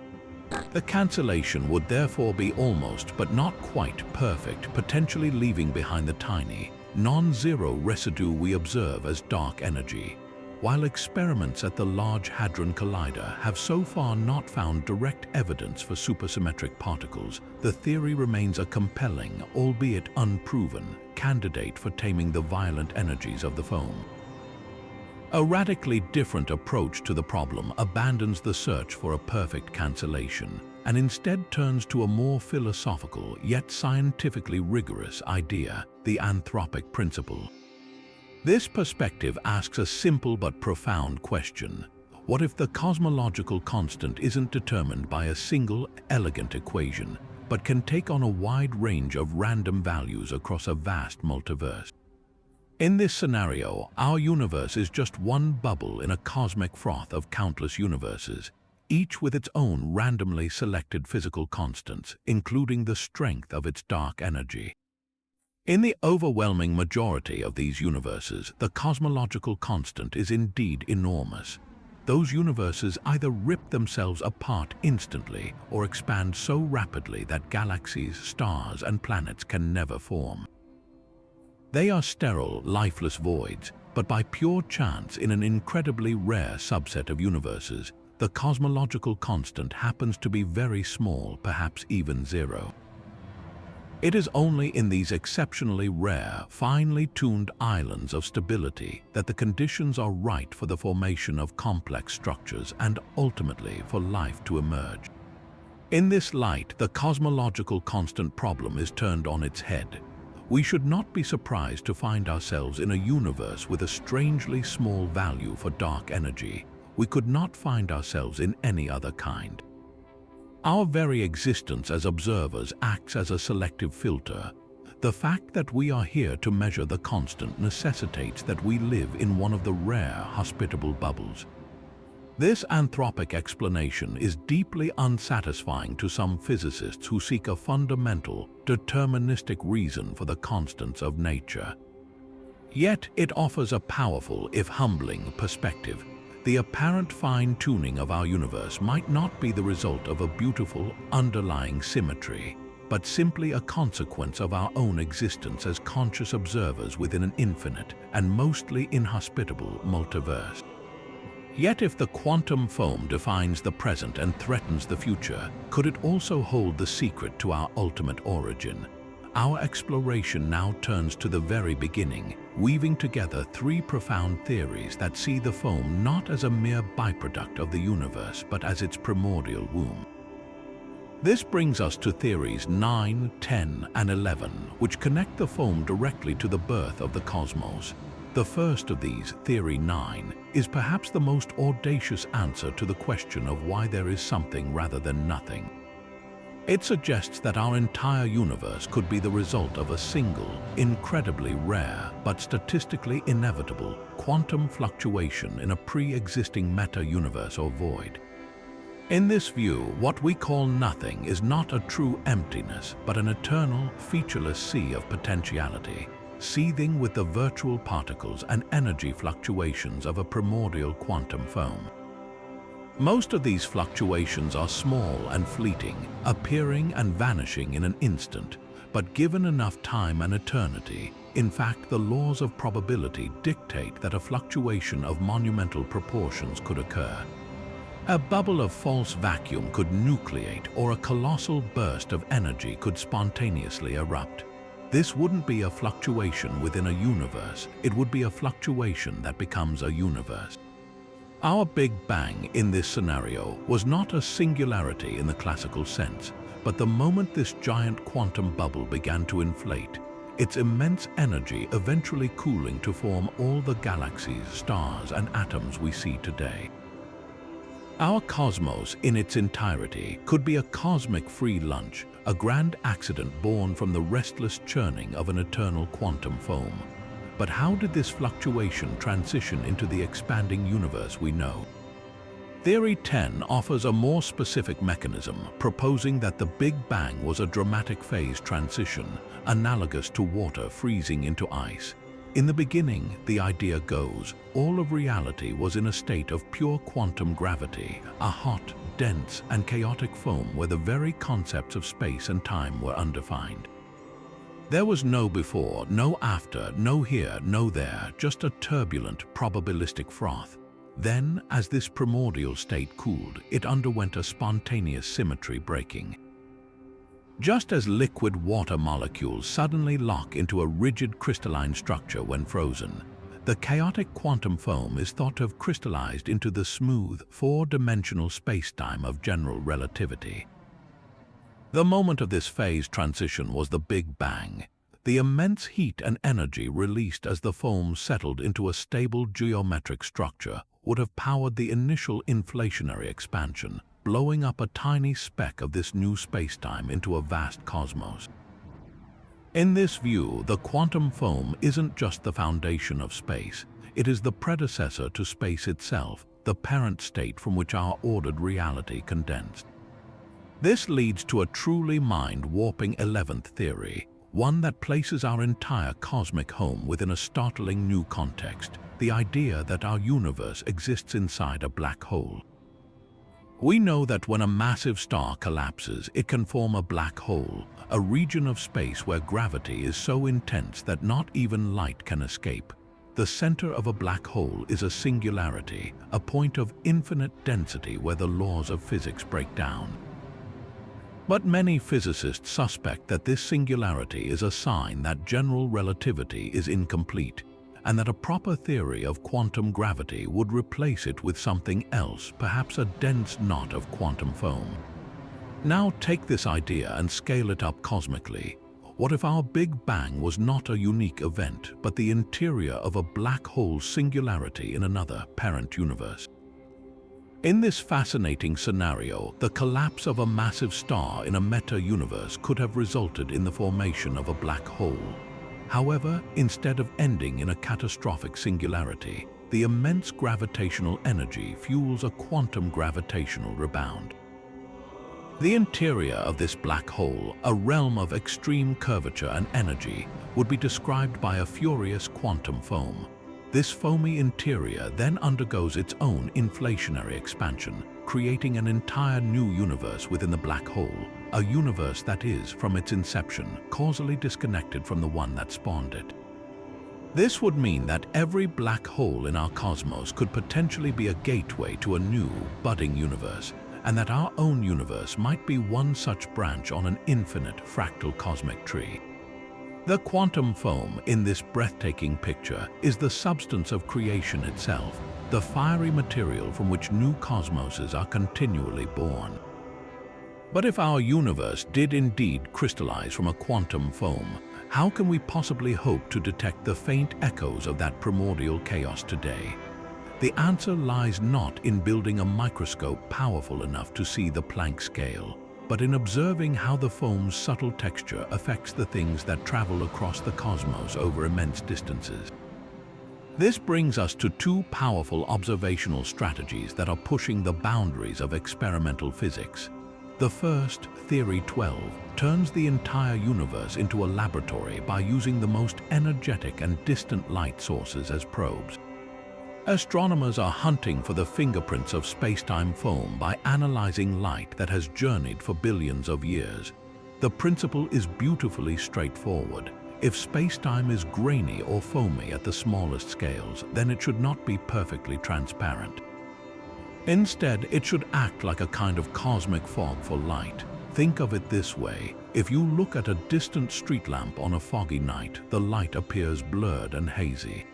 The cancellation would therefore be almost but not quite perfect, potentially leaving behind the tiny, non-zero residue we observe as dark energy. While experiments at the Large Hadron Collider have so far not found direct evidence for supersymmetric particles, the theory remains a compelling, albeit unproven, candidate for taming the violent energies of the foam. A radically different approach to the problem abandons the search for a perfect cancellation and instead turns to a more philosophical yet scientifically rigorous idea, the anthropic principle. This perspective asks a simple but profound question. What if the cosmological constant isn't determined by a single, elegant equation, but can take on a wide range of random values across a vast multiverse? In this scenario, our universe is just one bubble in a cosmic froth of countless universes, each with its own randomly selected physical constants, including the strength of its dark energy. In the overwhelming majority of these universes, the cosmological constant is indeed enormous. Those universes either rip themselves apart instantly or expand so rapidly that galaxies, stars, and planets can never form. They are sterile, lifeless voids, but by pure chance in an incredibly rare subset of universes, the cosmological constant happens to be very small, perhaps even zero. It is only in these exceptionally rare, finely tuned islands of stability that the conditions are right for the formation of complex structures and ultimately for life to emerge. In this light, the cosmological constant problem is turned on its head. We should not be surprised to find ourselves in a universe with a strangely small value for dark energy. We could not find ourselves in any other kind. Our very existence as observers acts as a selective filter. The fact that we are here to measure the constant necessitates that we live in one of the rare, hospitable bubbles. This anthropic explanation is deeply unsatisfying to some physicists who seek a fundamental, deterministic reason for the constants of nature. Yet it offers a powerful, if humbling, perspective. The apparent fine-tuning of our universe might not be the result of a beautiful, underlying symmetry, but simply a consequence of our own existence as conscious observers within an infinite and mostly inhospitable multiverse. Yet if the quantum foam defines the present and threatens the future, could it also hold the secret to our ultimate origin? Our exploration now turns to the very beginning, weaving together three profound theories that see the foam not as a mere byproduct of the universe, but as its primordial womb. This brings us to theories 9, 10, and 11, which connect the foam directly to the birth of the cosmos. The first of these, Theory 9, is perhaps the most audacious answer to the question of why there is something rather than nothing. It suggests that our entire universe could be the result of a single, incredibly rare, but statistically inevitable, quantum fluctuation in a pre-existing meta-universe or void. In this view, what we call nothing is not a true emptiness, but an eternal, featureless sea of potentiality, seething with the virtual particles and energy fluctuations of a primordial quantum foam. Most of these fluctuations are small and fleeting, appearing and vanishing in an instant, but given enough time and eternity, in fact, the laws of probability dictate that a fluctuation of monumental proportions could occur. A bubble of false vacuum could nucleate, or a colossal burst of energy could spontaneously erupt. This wouldn't be a fluctuation within a universe, it would be a fluctuation that becomes a universe. Our Big Bang in this scenario was not a singularity in the classical sense, but the moment this giant quantum bubble began to inflate, its immense energy eventually cooling to form all the galaxies, stars, and atoms we see today. Our cosmos in its entirety could be a cosmic free lunch, a grand accident born from the restless churning of an eternal quantum foam. But how did this fluctuation transition into the expanding universe we know? Theory 10 offers a more specific mechanism, proposing that the Big Bang was a dramatic phase transition, analogous to water freezing into ice. In the beginning, the idea goes, all of reality was in a state of pure quantum gravity, a hot, dense, and chaotic foam where the very concepts of space and time were undefined. There was no before, no after, no here, no there, just a turbulent, probabilistic froth. Then, as this primordial state cooled, it underwent a spontaneous symmetry breaking. Just as liquid water molecules suddenly lock into a rigid crystalline structure when frozen, the chaotic quantum foam is thought to have crystallized into the smooth, four-dimensional spacetime of general relativity. The moment of this phase transition was the Big Bang. The immense heat and energy released as the foam settled into a stable geometric structure would have powered the initial inflationary expansion, blowing up a tiny speck of this new spacetime into a vast cosmos. In this view, the quantum foam isn't just the foundation of space, it is the predecessor to space itself, the parent state from which our ordered reality condensed. This leads to a truly mind-warping 11th theory, one that places our entire cosmic home within a startling new context, the idea that our universe exists inside a black hole. We know that when a massive star collapses, it can form a black hole, a region of space where gravity is so intense that not even light can escape. The center of a black hole is a singularity, a point of infinite density where the laws of physics break down. But many physicists suspect that this singularity is a sign that general relativity is incomplete, and that a proper theory of quantum gravity would replace it with something else, perhaps a dense knot of quantum foam. Now take this idea and scale it up cosmically. What if our Big Bang was not a unique event, but the interior of a black hole singularity in another parent universe? In this fascinating scenario, the collapse of a massive star in a meta-universe could have resulted in the formation of a black hole. However, instead of ending in a catastrophic singularity, the immense gravitational energy fuels a quantum gravitational rebound. The interior of this black hole, a realm of extreme curvature and energy, would be described by a furious quantum foam. This foamy interior then undergoes its own inflationary expansion, creating an entire new universe within the black hole, a universe that is, from its inception, causally disconnected from the one that spawned it. This would mean that every black hole in our cosmos could potentially be a gateway to a new, budding universe, and that our own universe might be one such branch on an infinite fractal cosmic tree. The quantum foam in this breathtaking picture is the substance of creation itself, the fiery material from which new cosmoses are continually born. But if our universe did indeed crystallize from a quantum foam, how can we possibly hope to detect the faint echoes of that primordial chaos today? The answer lies not in building a microscope powerful enough to see the Planck scale, but in observing how the foam's subtle texture affects the things that travel across the cosmos over immense distances. This brings us to two powerful observational strategies that are pushing the boundaries of experimental physics. The first, Theory 12, turns the entire universe into a laboratory by using the most energetic and distant light sources as probes. Astronomers are hunting for the fingerprints of spacetime foam by analyzing light that has journeyed for billions of years. The principle is beautifully straightforward. If spacetime is grainy or foamy at the smallest scales, then it should not be perfectly transparent. Instead, it should act like a kind of cosmic fog for light. Think of it this way. If you look at a distant street lamp on a foggy night, the light appears blurred and hazy.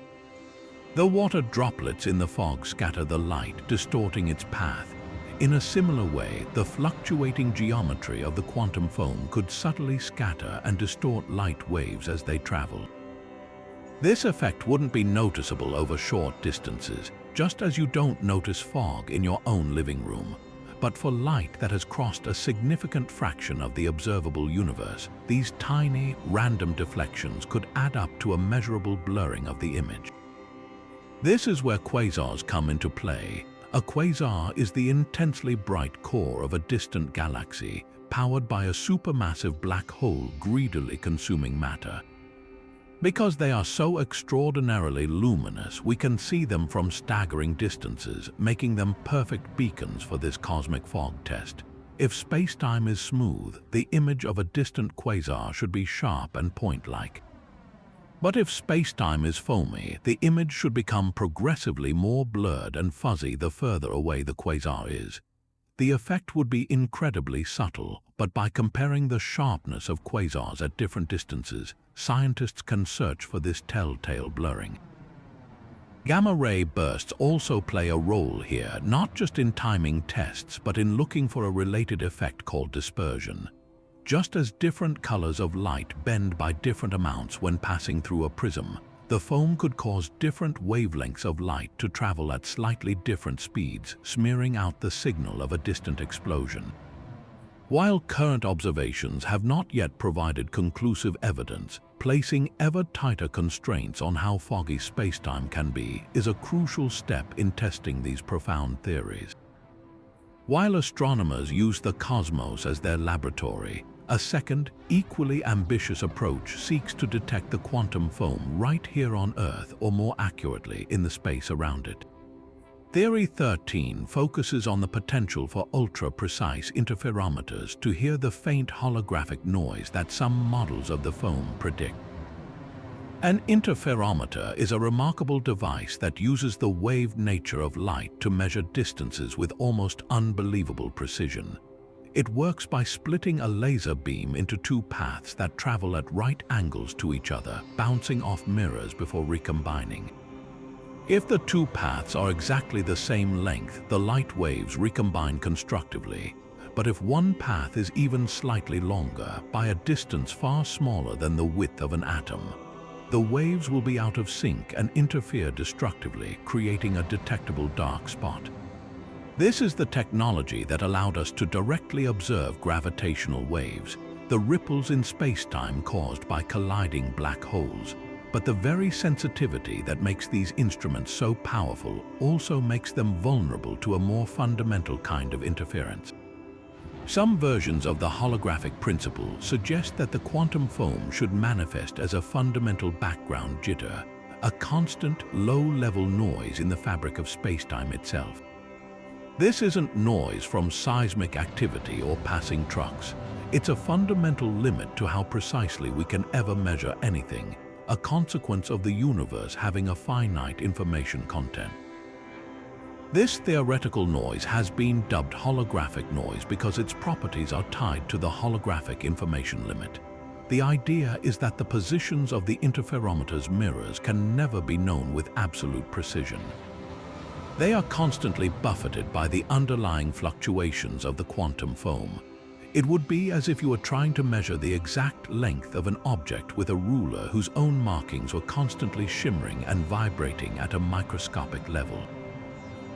The water droplets in the fog scatter the light, distorting its path. In a similar way, the fluctuating geometry of the quantum foam could subtly scatter and distort light waves as they travel. This effect wouldn't be noticeable over short distances, just as you don't notice fog in your own living room. But for light that has crossed a significant fraction of the observable universe, these tiny, random deflections could add up to a measurable blurring of the image. This is where quasars come into play. A quasar is the intensely bright core of a distant galaxy, powered by a supermassive black hole greedily consuming matter. Because they are so extraordinarily luminous, we can see them from staggering distances, making them perfect beacons for this cosmic fog test. If spacetime is smooth, the image of a distant quasar should be sharp and point-like. But if spacetime is foamy, the image should become progressively more blurred and fuzzy the further away the quasar is. The effect would be incredibly subtle, but by comparing the sharpness of quasars at different distances, scientists can search for this telltale blurring. Gamma-ray bursts also play a role here, not just in timing tests, but in looking for a related effect called dispersion. Just as different colors of light bend by different amounts when passing through a prism, the foam could cause different wavelengths of light to travel at slightly different speeds, smearing out the signal of a distant explosion. While current observations have not yet provided conclusive evidence, placing ever tighter constraints on how foggy spacetime can be is a crucial step in testing these profound theories. While astronomers use the cosmos as their laboratory, a second, equally ambitious approach seeks to detect the quantum foam right here on Earth, or more accurately, in the space around it. Theory 13 focuses on the potential for ultra-precise interferometers to hear the faint holographic noise that some models of the foam predict. An interferometer is a remarkable device that uses the wave nature of light to measure distances with almost unbelievable precision. It works by splitting a laser beam into two paths that travel at right angles to each other, bouncing off mirrors before recombining. If the two paths are exactly the same length, the light waves recombine constructively. But if one path is even slightly longer, by a distance far smaller than the width of an atom, the waves will be out of sync and interfere destructively, creating a detectable dark spot. This is the technology that allowed us to directly observe gravitational waves, the ripples in spacetime caused by colliding black holes. But the very sensitivity that makes these instruments so powerful also makes them vulnerable to a more fundamental kind of interference. Some versions of the holographic principle suggest that the quantum foam should manifest as a fundamental background jitter, a constant, low-level noise in the fabric of spacetime itself. This isn't noise from seismic activity or passing trucks. It's a fundamental limit to how precisely we can ever measure anything, a consequence of the universe having a finite information content. This theoretical noise has been dubbed holographic noise because its properties are tied to the holographic information limit. The idea is that the positions of the interferometer's mirrors can never be known with absolute precision. They are constantly buffeted by the underlying fluctuations of the quantum foam. It would be as if you were trying to measure the exact length of an object with a ruler whose own markings were constantly shimmering and vibrating at a microscopic level.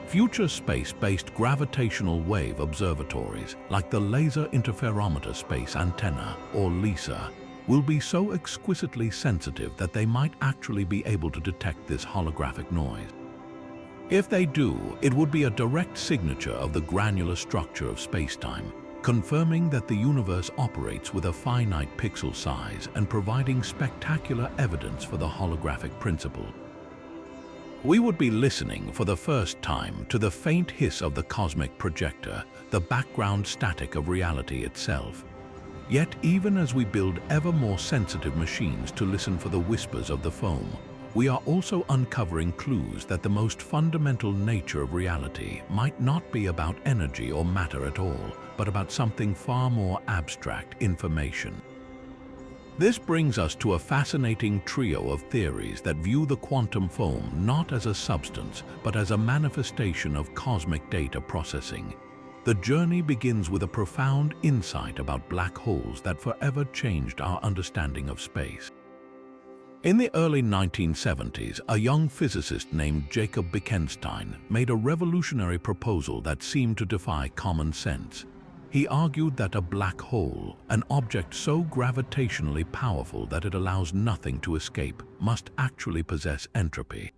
Future space-based gravitational wave observatories, like the Laser Interferometer Space Antenna, or LISA, will be so exquisitely sensitive that they might actually be able to detect this holographic noise. If they do, it would be a direct signature of the granular structure of spacetime, confirming that the universe operates with a finite pixel size and providing spectacular evidence for the holographic principle. we would be listening for the first time to the faint hiss of the cosmic projector, the background static of reality itself. Yet even as we build ever more sensitive machines to listen for the whispers of the foam, we are also uncovering clues that the most fundamental nature of reality might not be about energy or matter at all, but about something far more abstract: information. This brings us to a fascinating trio of theories that view the quantum foam not as a substance, but as a manifestation of cosmic data processing. The journey begins with a profound insight about black holes that forever changed our understanding of space. In the early 1970s, a young physicist named Jacob Bekenstein made a revolutionary proposal that seemed to defy common sense. He argued that a black hole, an object so gravitationally powerful that it allows nothing to escape, must actually possess entropy.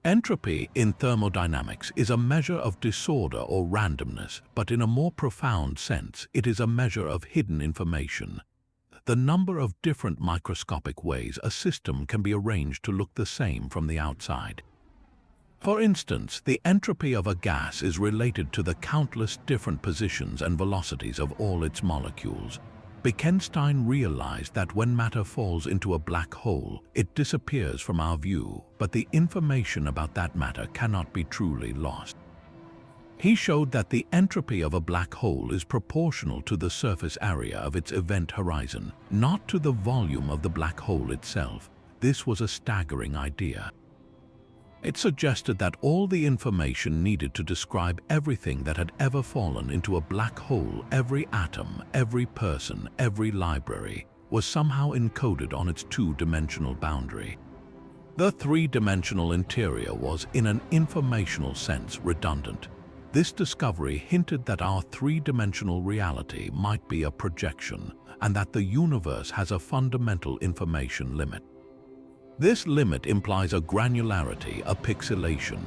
Entropy in thermodynamics is a measure of disorder or randomness, but in a more profound sense, it is a measure of hidden information. The number of different microscopic ways a system can be arranged to look the same from the outside. For instance, the entropy of a gas is related to the countless different positions and velocities of all its molecules. Bekenstein realized that when matter falls into a black hole, it disappears from our view, but the information about that matter cannot be truly lost. He showed that the entropy of a black hole is proportional to the surface area of its event horizon, not to the volume of the black hole itself. This was a staggering idea. It suggested that all the information needed to describe everything that had ever fallen into a black hole, every atom, every person, every library, was somehow encoded on its two-dimensional boundary. The three-dimensional interior was, in an informational sense, redundant. This discovery hinted that our three-dimensional reality might be a projection, and that the universe has a fundamental information limit. This limit implies a granularity, a pixelation.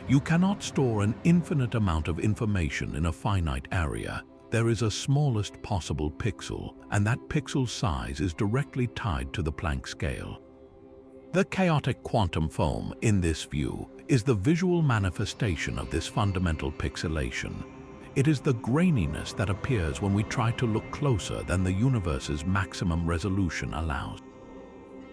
You cannot store an infinite amount of information in a finite area. There is a smallest possible pixel, and that pixel's size is directly tied to the Planck scale. The chaotic quantum foam, in this view, is the visual manifestation of this fundamental pixelation. It is the graininess that appears when we try to look closer than the universe's maximum resolution allows.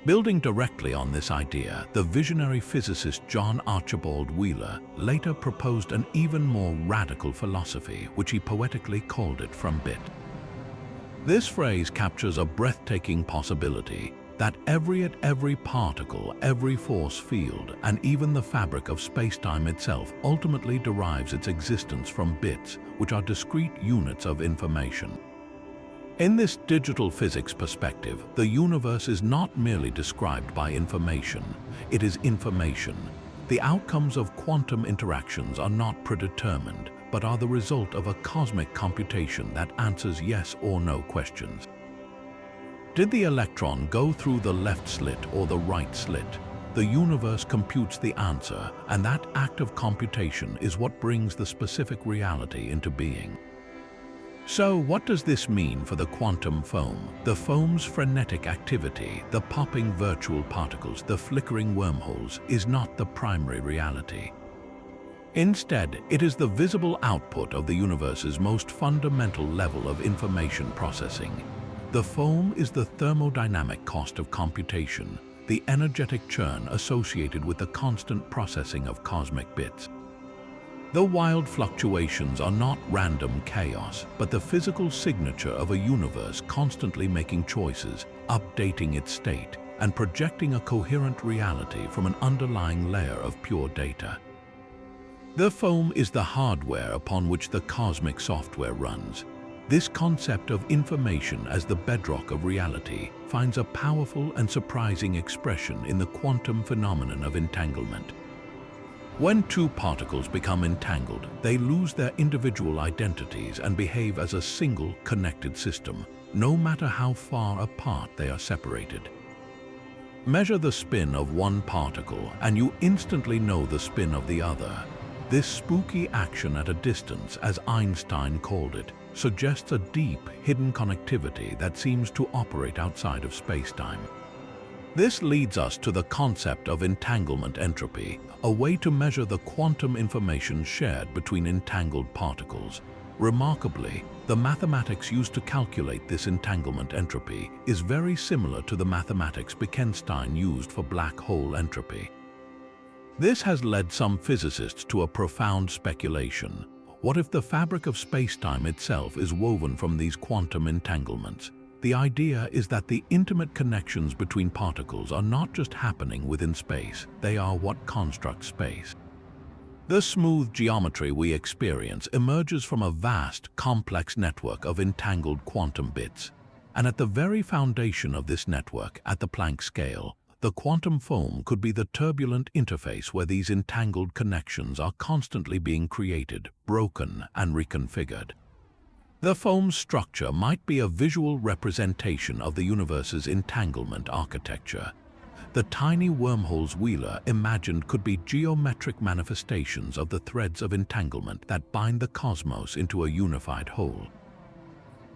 Building directly on this idea, the visionary physicist John Archibald Wheeler later proposed an even more radical philosophy, which he poetically called it from bit. This phrase captures a breathtaking possibility that every particle, every force field, and even the fabric of spacetime itself ultimately derives its existence from bits, which are discrete units of information. In this digital physics perspective, the universe is not merely described by information, it is information. The outcomes of quantum interactions are not predetermined, but are the result of a cosmic computation that answers yes or no questions. Did the electron go through the left slit or the right slit? The universe computes the answer, and that act of computation is what brings the specific reality into being. So what does this mean for the quantum foam? The foam's frenetic activity, the popping virtual particles, the flickering wormholes, is not the primary reality. Instead, it is the visible output of the universe's most fundamental level of information processing. The foam is the thermodynamic cost of computation, the energetic churn associated with the constant processing of cosmic bits. The wild fluctuations are not random chaos, but the physical signature of a universe constantly making choices, updating its state, and projecting a coherent reality from an underlying layer of pure data. The foam is the hardware upon which the cosmic software runs. This concept of information as the bedrock of reality finds a powerful and surprising expression in the quantum phenomenon of entanglement. When two particles become entangled, they lose their individual identities and behave as a single connected system, no matter how far apart they are separated. Measure the spin of one particle and you instantly know the spin of the other. This spooky action at a distance, as Einstein called it, suggests a deep, hidden connectivity that seems to operate outside of spacetime. This leads us to the concept of entanglement entropy, a way to measure the quantum information shared between entangled particles. Remarkably, the mathematics used to calculate this entanglement entropy is very similar to the mathematics Bekenstein used for black hole entropy. This has led some physicists to a profound speculation. What if the fabric of spacetime itself is woven from these quantum entanglements? The idea is that the intimate connections between particles are not just happening within space, they are what construct space. The smooth geometry we experience emerges from a vast, complex network of entangled quantum bits. And at the very foundation of this network, at the Planck scale, the quantum foam could be the turbulent interface where these entangled connections are constantly being created, broken, and reconfigured. The foam's structure might be a visual representation of the universe's entanglement architecture. The tiny wormholes Wheeler imagined could be geometric manifestations of the threads of entanglement that bind the cosmos into a unified whole.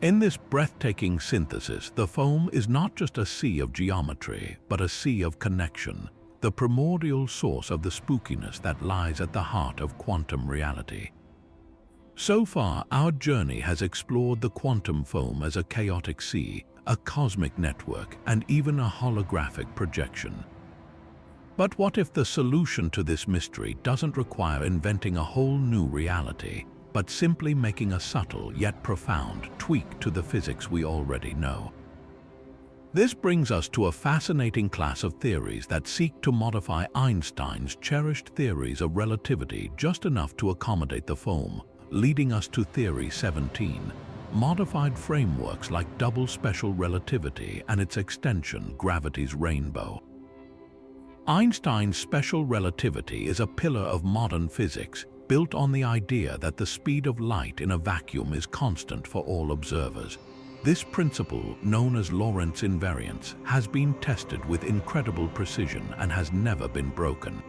In this breathtaking synthesis, the foam is not just a sea of geometry, but a sea of connection, the primordial source of the spookiness that lies at the heart of quantum reality. So far, our journey has explored the quantum foam as a chaotic sea, a cosmic network, and even a holographic projection. But what if the solution to this mystery doesn't require inventing a whole new reality, but simply making a subtle yet profound tweak to the physics we already know? This brings us to a fascinating class of theories that seek to modify Einstein's cherished theories of relativity just enough to accommodate the foam, leading us to Theory 17, modified frameworks like double special relativity and its extension, gravity's rainbow. Einstein's special relativity is a pillar of modern physics, built on the idea that the speed of light in a vacuum is constant for all observers. This principle, known as Lorentz invariance, has been tested with incredible precision and has never been broken.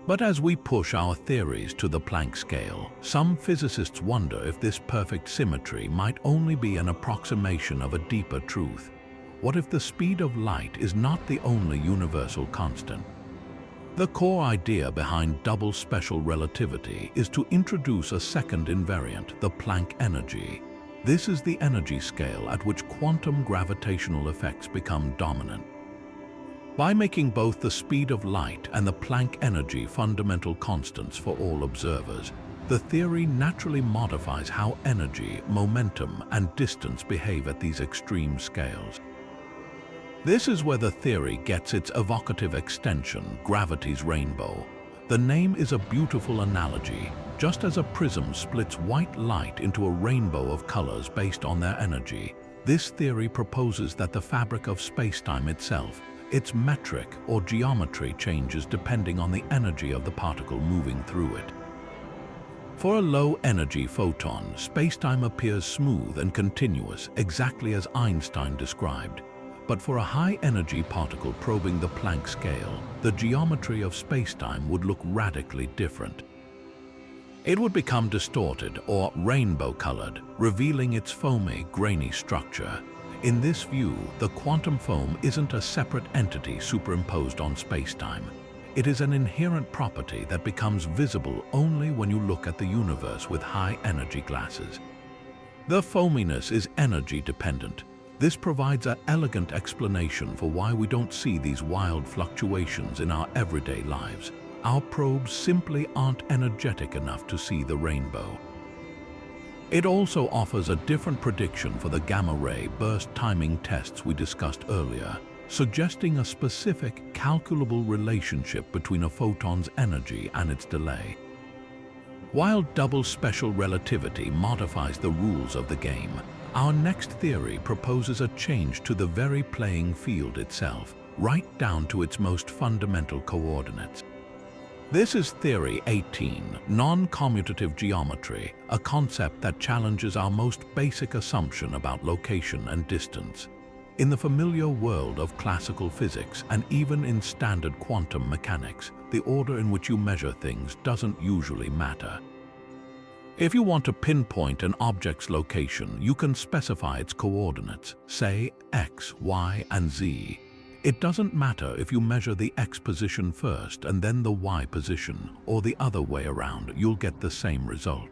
But as we push our theories to the Planck scale, some physicists wonder if this perfect symmetry might only be an approximation of a deeper truth. What if the speed of light is not the only universal constant? The core idea behind double special relativity is to introduce a second invariant, the Planck energy. This is the energy scale at which quantum gravitational effects become dominant. By making both the speed of light and the Planck energy fundamental constants for all observers, the theory naturally modifies how energy, momentum, and distance behave at these extreme scales. This is where the theory gets its evocative extension, gravity's rainbow. The name is a beautiful analogy. Just as a prism splits white light into a rainbow of colors based on their energy, this theory proposes that the fabric of spacetime itself, its metric or geometry, changes depending on the energy of the particle moving through it. For a low-energy photon, spacetime appears smooth and continuous, exactly as Einstein described. But for a high-energy particle probing the Planck scale, the geometry of spacetime would look radically different. It would become distorted or rainbow-colored, revealing its foamy, grainy structure. In this view, the quantum foam isn't a separate entity superimposed on spacetime. It is an inherent property that becomes visible only when you look at the universe with high-energy glasses. The foaminess is energy-dependent. This provides an elegant explanation for why we don't see these wild fluctuations in our everyday lives. Our probes simply aren't energetic enough to see the rainbow. It also offers a different prediction for the gamma-ray burst timing tests we discussed earlier, suggesting a specific, calculable relationship between a photon's energy and its delay. While double special relativity modifies the rules of the game, our next theory proposes a change to the very playing field itself, right down to its most fundamental coordinates. This is Theory 18, non-commutative geometry, a concept that challenges our most basic assumption about location and distance. In the familiar world of classical physics and even in standard quantum mechanics, the order in which you measure things doesn't usually matter. If you want to pinpoint an object's location, you can specify its coordinates, say x, y, and z. It doesn't matter if you measure the x position first and then the y position, or the other way around, you'll get the same result.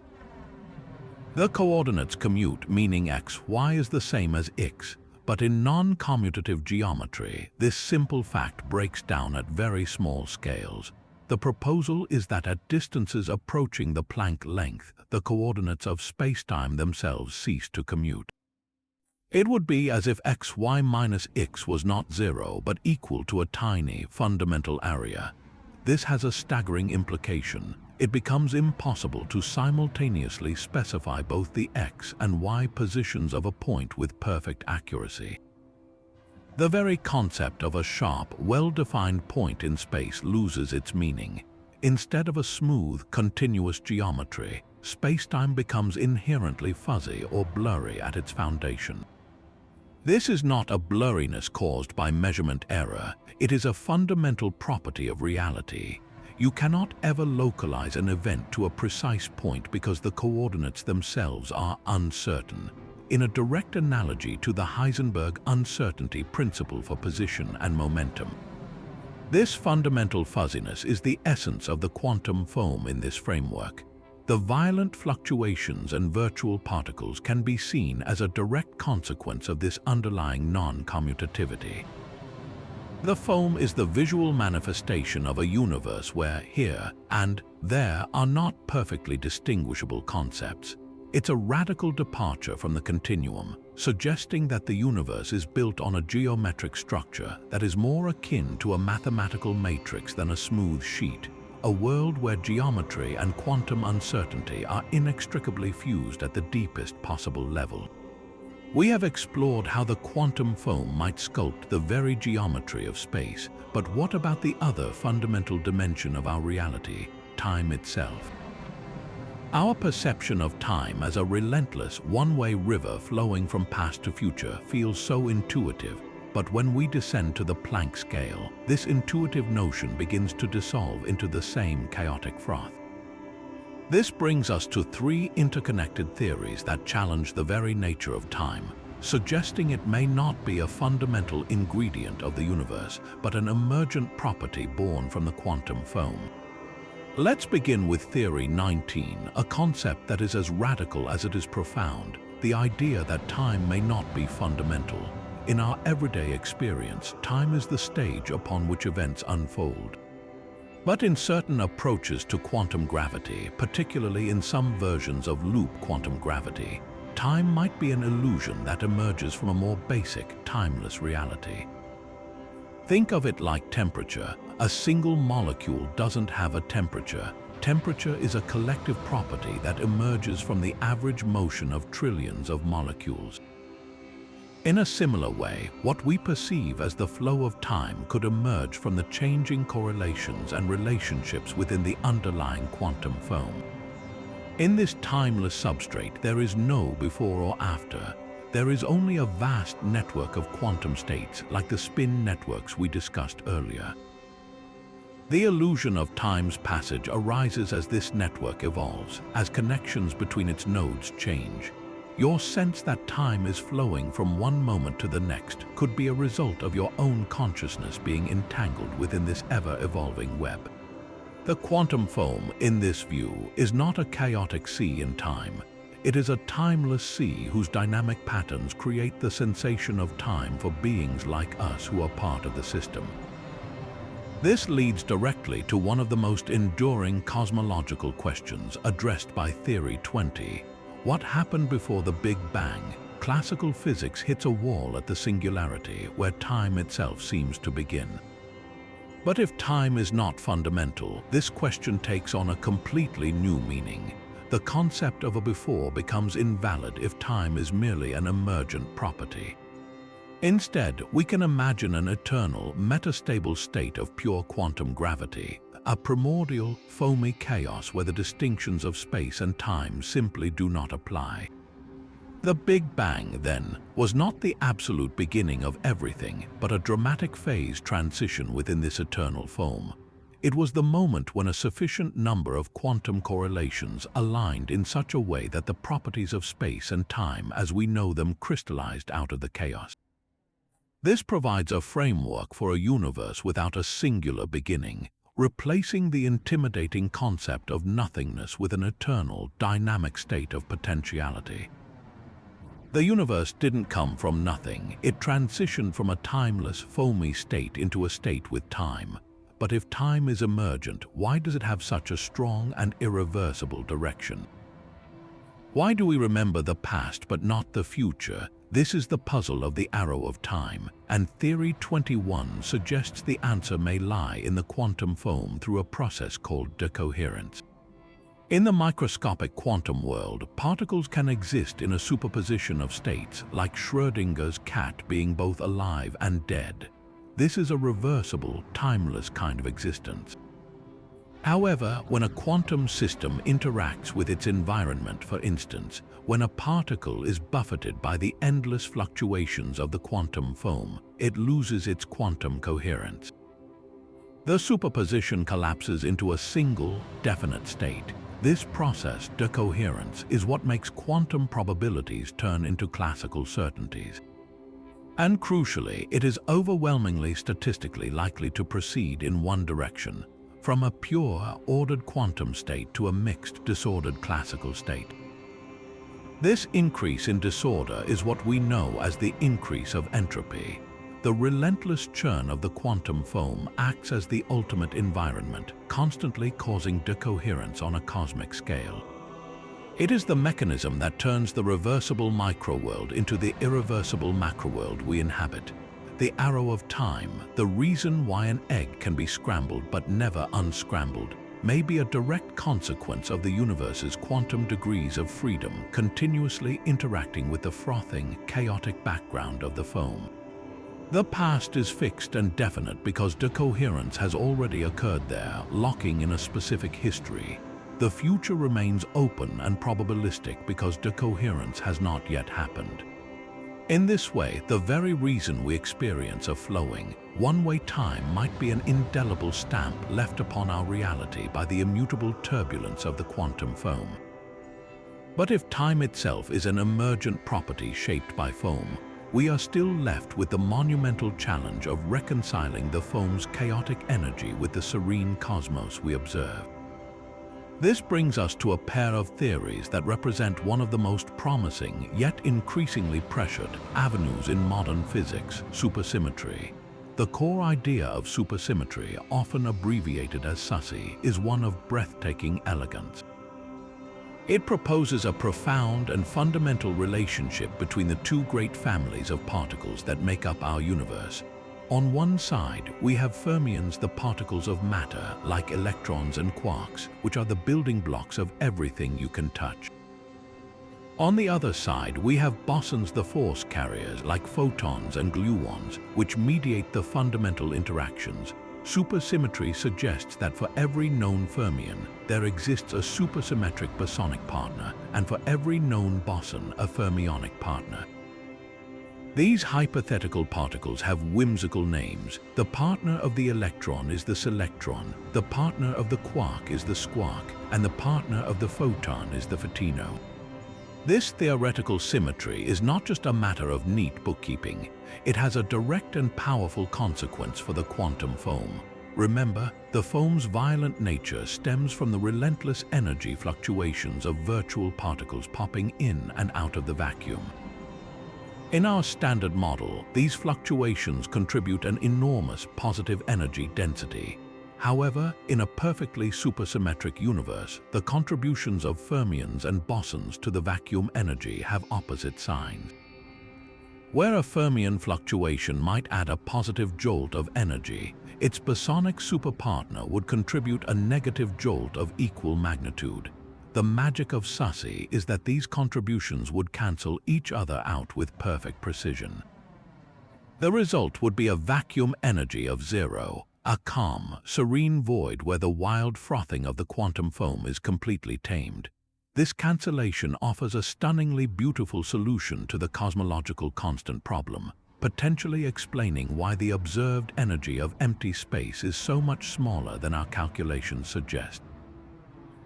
The coordinates commute, meaning x, y is the same as x, but in non-commutative geometry, this simple fact breaks down at very small scales. The proposal is that at distances approaching the Planck length, the coordinates of spacetime themselves cease to commute. It would be as if xy minus x was not zero, but equal to a tiny fundamental area. This has a staggering implication. It becomes impossible to simultaneously specify both the x and y positions of a point with perfect accuracy. The very concept of a sharp, well-defined point in space loses its meaning. Instead of a smooth, continuous geometry, spacetime becomes inherently fuzzy or blurry at its foundation. This is not a blurriness caused by measurement error. It is a fundamental property of reality. You cannot ever localize an event to a precise point because the coordinates themselves are uncertain. In a direct analogy to the Heisenberg uncertainty principle for position and momentum. This fundamental fuzziness is the essence of the quantum foam in this framework. The violent fluctuations and virtual particles can be seen as a direct consequence of this underlying non-commutativity. The foam is the visual manifestation of a universe where here and there are not perfectly distinguishable concepts. It's a radical departure from the continuum, suggesting that the universe is built on a geometric structure that is more akin to a mathematical matrix than a smooth sheet, a world where geometry and quantum uncertainty are inextricably fused at the deepest possible level. We have explored how the quantum foam might sculpt the very geometry of space, but what about the other fundamental dimension of our reality, time itself? Our perception of time as a relentless, one-way river flowing from past to future feels so intuitive, but when we descend to the Planck scale, this intuitive notion begins to dissolve into the same chaotic froth. This brings us to three interconnected theories that challenge the very nature of time, suggesting it may not be a fundamental ingredient of the universe, but an emergent property born from the quantum foam. Let's begin with Theory 19, a concept that is as radical as it is profound, the idea that time may not be fundamental. In our everyday experience, time is the stage upon which events unfold. But in certain approaches to quantum gravity, particularly in some versions of loop quantum gravity, time might be an illusion that emerges from a more basic, timeless reality. Think of it like temperature. A single molecule doesn't have a temperature. Temperature is a collective property that emerges from the average motion of trillions of molecules. In a similar way, what we perceive as the flow of time could emerge from the changing correlations and relationships within the underlying quantum foam. In this timeless substrate, there is no before or after. There is only a vast network of quantum states, like the spin networks we discussed earlier. The illusion of time's passage arises as this network evolves, as connections between its nodes change. Your sense that time is flowing from one moment to the next could be a result of your own consciousness being entangled within this ever-evolving web. The quantum foam, in this view, is not a chaotic sea in time. It is a timeless sea whose dynamic patterns create the sensation of time for beings like us who are part of the system. This leads directly to one of the most enduring cosmological questions addressed by Theory 20. What happened before the Big Bang? Classical physics hits a wall at the singularity where time itself seems to begin. But if time is not fundamental, this question takes on a completely new meaning. The concept of a before becomes invalid if time is merely an emergent property. Instead, we can imagine an eternal, metastable state of pure quantum gravity, a primordial, foamy chaos where the distinctions of space and time simply do not apply. The Big Bang, then, was not the absolute beginning of everything, but a dramatic phase transition within this eternal foam. It was the moment when a sufficient number of quantum correlations aligned in such a way that the properties of space and time as we know them crystallized out of the chaos. This provides a framework for a universe without a singular beginning, replacing the intimidating concept of nothingness with an eternal, dynamic state of potentiality. The universe didn't come from nothing. It transitioned from a timeless, foamy state into a state with time. But if time is emergent, why does it have such a strong and irreversible direction? Why do we remember the past but not the future? This is the puzzle of the arrow of time, and Theory 21 suggests the answer may lie in the quantum foam through a process called decoherence. In the microscopic quantum world, particles can exist in a superposition of states, like Schrödinger's cat being both alive and dead. This is a reversible, timeless kind of existence. However, when a quantum system interacts with its environment, for instance, when a particle is buffeted by the endless fluctuations of the quantum foam, it loses its quantum coherence. The superposition collapses into a single, definite state. This process, decoherence, is what makes quantum probabilities turn into classical certainties. And crucially, it is overwhelmingly statistically likely to proceed in one direction, from a pure, ordered quantum state to a mixed, disordered classical state. This increase in disorder is what we know as the increase of entropy. The relentless churn of the quantum foam acts as the ultimate environment, constantly causing decoherence on a cosmic scale. It is the mechanism that turns the reversible microworld into the irreversible macroworld we inhabit. The arrow of time, the reason why an egg can be scrambled but never unscrambled, may be a direct consequence of the universe's quantum degrees of freedom continuously interacting with the frothing, chaotic background of the foam. The past is fixed and definite because decoherence has already occurred there, locking in a specific history. The future remains open and probabilistic because decoherence has not yet happened. In this way, the very reason we experience a flowing, one-way time might be an indelible stamp left upon our reality by the immutable turbulence of the quantum foam. But if time itself is an emergent property shaped by foam, we are still left with the monumental challenge of reconciling the foam's chaotic energy with the serene cosmos we observe. This brings us to a pair of theories that represent one of the most promising, yet increasingly pressured, avenues in modern physics: supersymmetry. The core idea of supersymmetry, often abbreviated as SUSY, is one of breathtaking elegance. It proposes a profound and fundamental relationship between the two great families of particles that make up our universe. On one side, we have fermions, the particles of matter, like electrons and quarks, which are the building blocks of everything you can touch. On the other side, we have bosons, the force carriers, like photons and gluons, which mediate the fundamental interactions. Supersymmetry suggests that for every known fermion, there exists a supersymmetric bosonic partner, and for every known boson, a fermionic partner. These hypothetical particles have whimsical names. The partner of the electron is the selectron, the partner of the quark is the squark, and the partner of the photon is the photino. This theoretical symmetry is not just a matter of neat bookkeeping. It has a direct and powerful consequence for the quantum foam. Remember, the foam's violent nature stems from the relentless energy fluctuations of virtual particles popping in and out of the vacuum. In our standard model, these fluctuations contribute an enormous positive energy density. However, in a perfectly supersymmetric universe, the contributions of fermions and bosons to the vacuum energy have opposite signs. Where a fermion fluctuation might add a positive jolt of energy, its bosonic superpartner would contribute a negative jolt of equal magnitude. The magic of SUSY is that these contributions would cancel each other out with perfect precision. The result would be a vacuum energy of zero, a calm, serene void where the wild frothing of the quantum foam is completely tamed. This cancellation offers a stunningly beautiful solution to the cosmological constant problem, potentially explaining why the observed energy of empty space is so much smaller than our calculations suggest.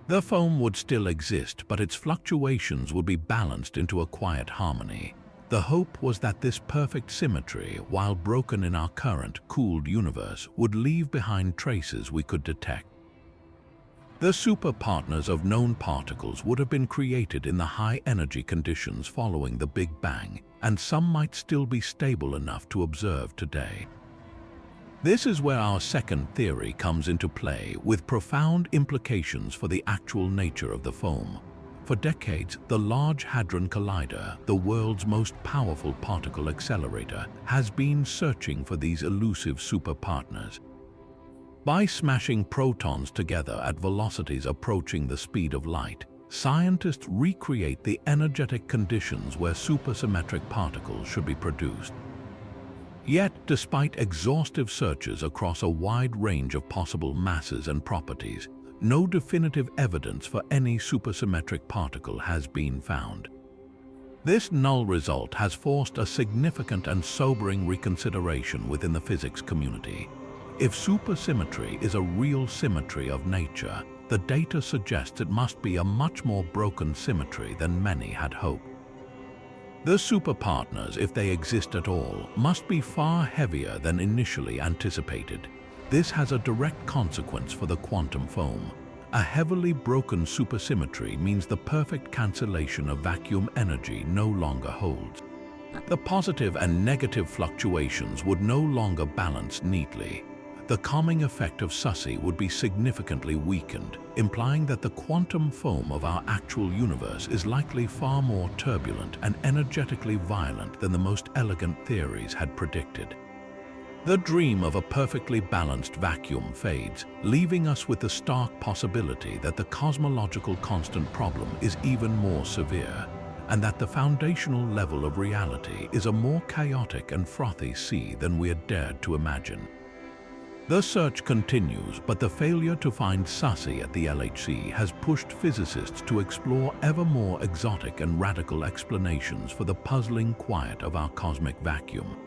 The foam would still exist, but its fluctuations would be balanced into a quiet harmony. The hope was that this perfect symmetry, while broken in our current, cooled universe, would leave behind traces we could detect. The superpartners of known particles would have been created in the high-energy conditions following the Big Bang, and some might still be stable enough to observe today. This is where our second theory comes into play, with profound implications for the actual nature of the foam. For decades, the Large Hadron Collider, the world's most powerful particle accelerator, has been searching for these elusive superpartners. By smashing protons together at velocities approaching the speed of light, scientists recreate the energetic conditions where supersymmetric particles should be produced. Yet, despite exhaustive searches across a wide range of possible masses and properties, no definitive evidence for any supersymmetric particle has been found. This null result has forced a significant and sobering reconsideration within the physics community. If supersymmetry is a real symmetry of nature, the data suggests it must be a much more broken symmetry than many had hoped. The superpartners, if they exist at all, must be far heavier than initially anticipated. This has a direct consequence for the quantum foam. A heavily broken supersymmetry means the perfect cancellation of vacuum energy no longer holds. The positive and negative fluctuations would no longer balance neatly. The calming effect of Sussy would be significantly weakened, implying that the quantum foam of our actual universe is likely far more turbulent and energetically violent than the most elegant theories had predicted. The dream of a perfectly balanced vacuum fades, leaving us with the stark possibility that the cosmological constant problem is even more severe, and that the foundational level of reality is a more chaotic and frothy sea than we had dared to imagine. The search continues, but the failure to find Sussy at the LHC has pushed physicists to explore ever more exotic and radical explanations for the puzzling quiet of our cosmic vacuum.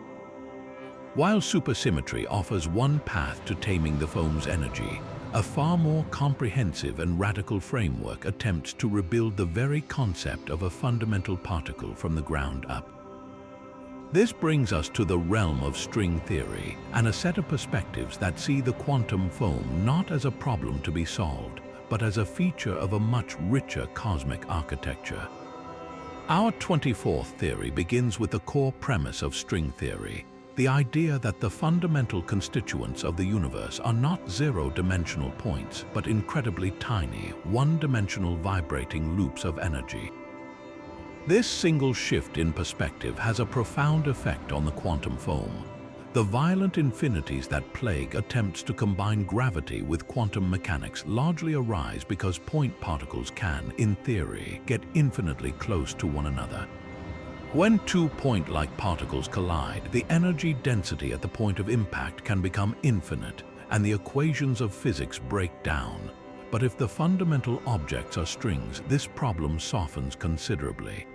While supersymmetry offers one path to taming the foam's energy, a far more comprehensive and radical framework attempts to rebuild the very concept of a fundamental particle from the ground up. This brings us to the realm of string theory and a set of perspectives that see the quantum foam not as a problem to be solved, but as a feature of a much richer cosmic architecture. Our 24th theory begins with the core premise of string theory, the idea that the fundamental constituents of the universe are not zero-dimensional points, but incredibly tiny, one-dimensional vibrating loops of energy. This single shift in perspective has a profound effect on the quantum foam. The violent infinities that plague attempts to combine gravity with quantum mechanics largely arise because point particles can, in theory, get infinitely close to one another. When two point-like particles collide, the energy density at the point of impact can become infinite, and the equations of physics break down. But if the fundamental objects are strings, this problem softens considerably.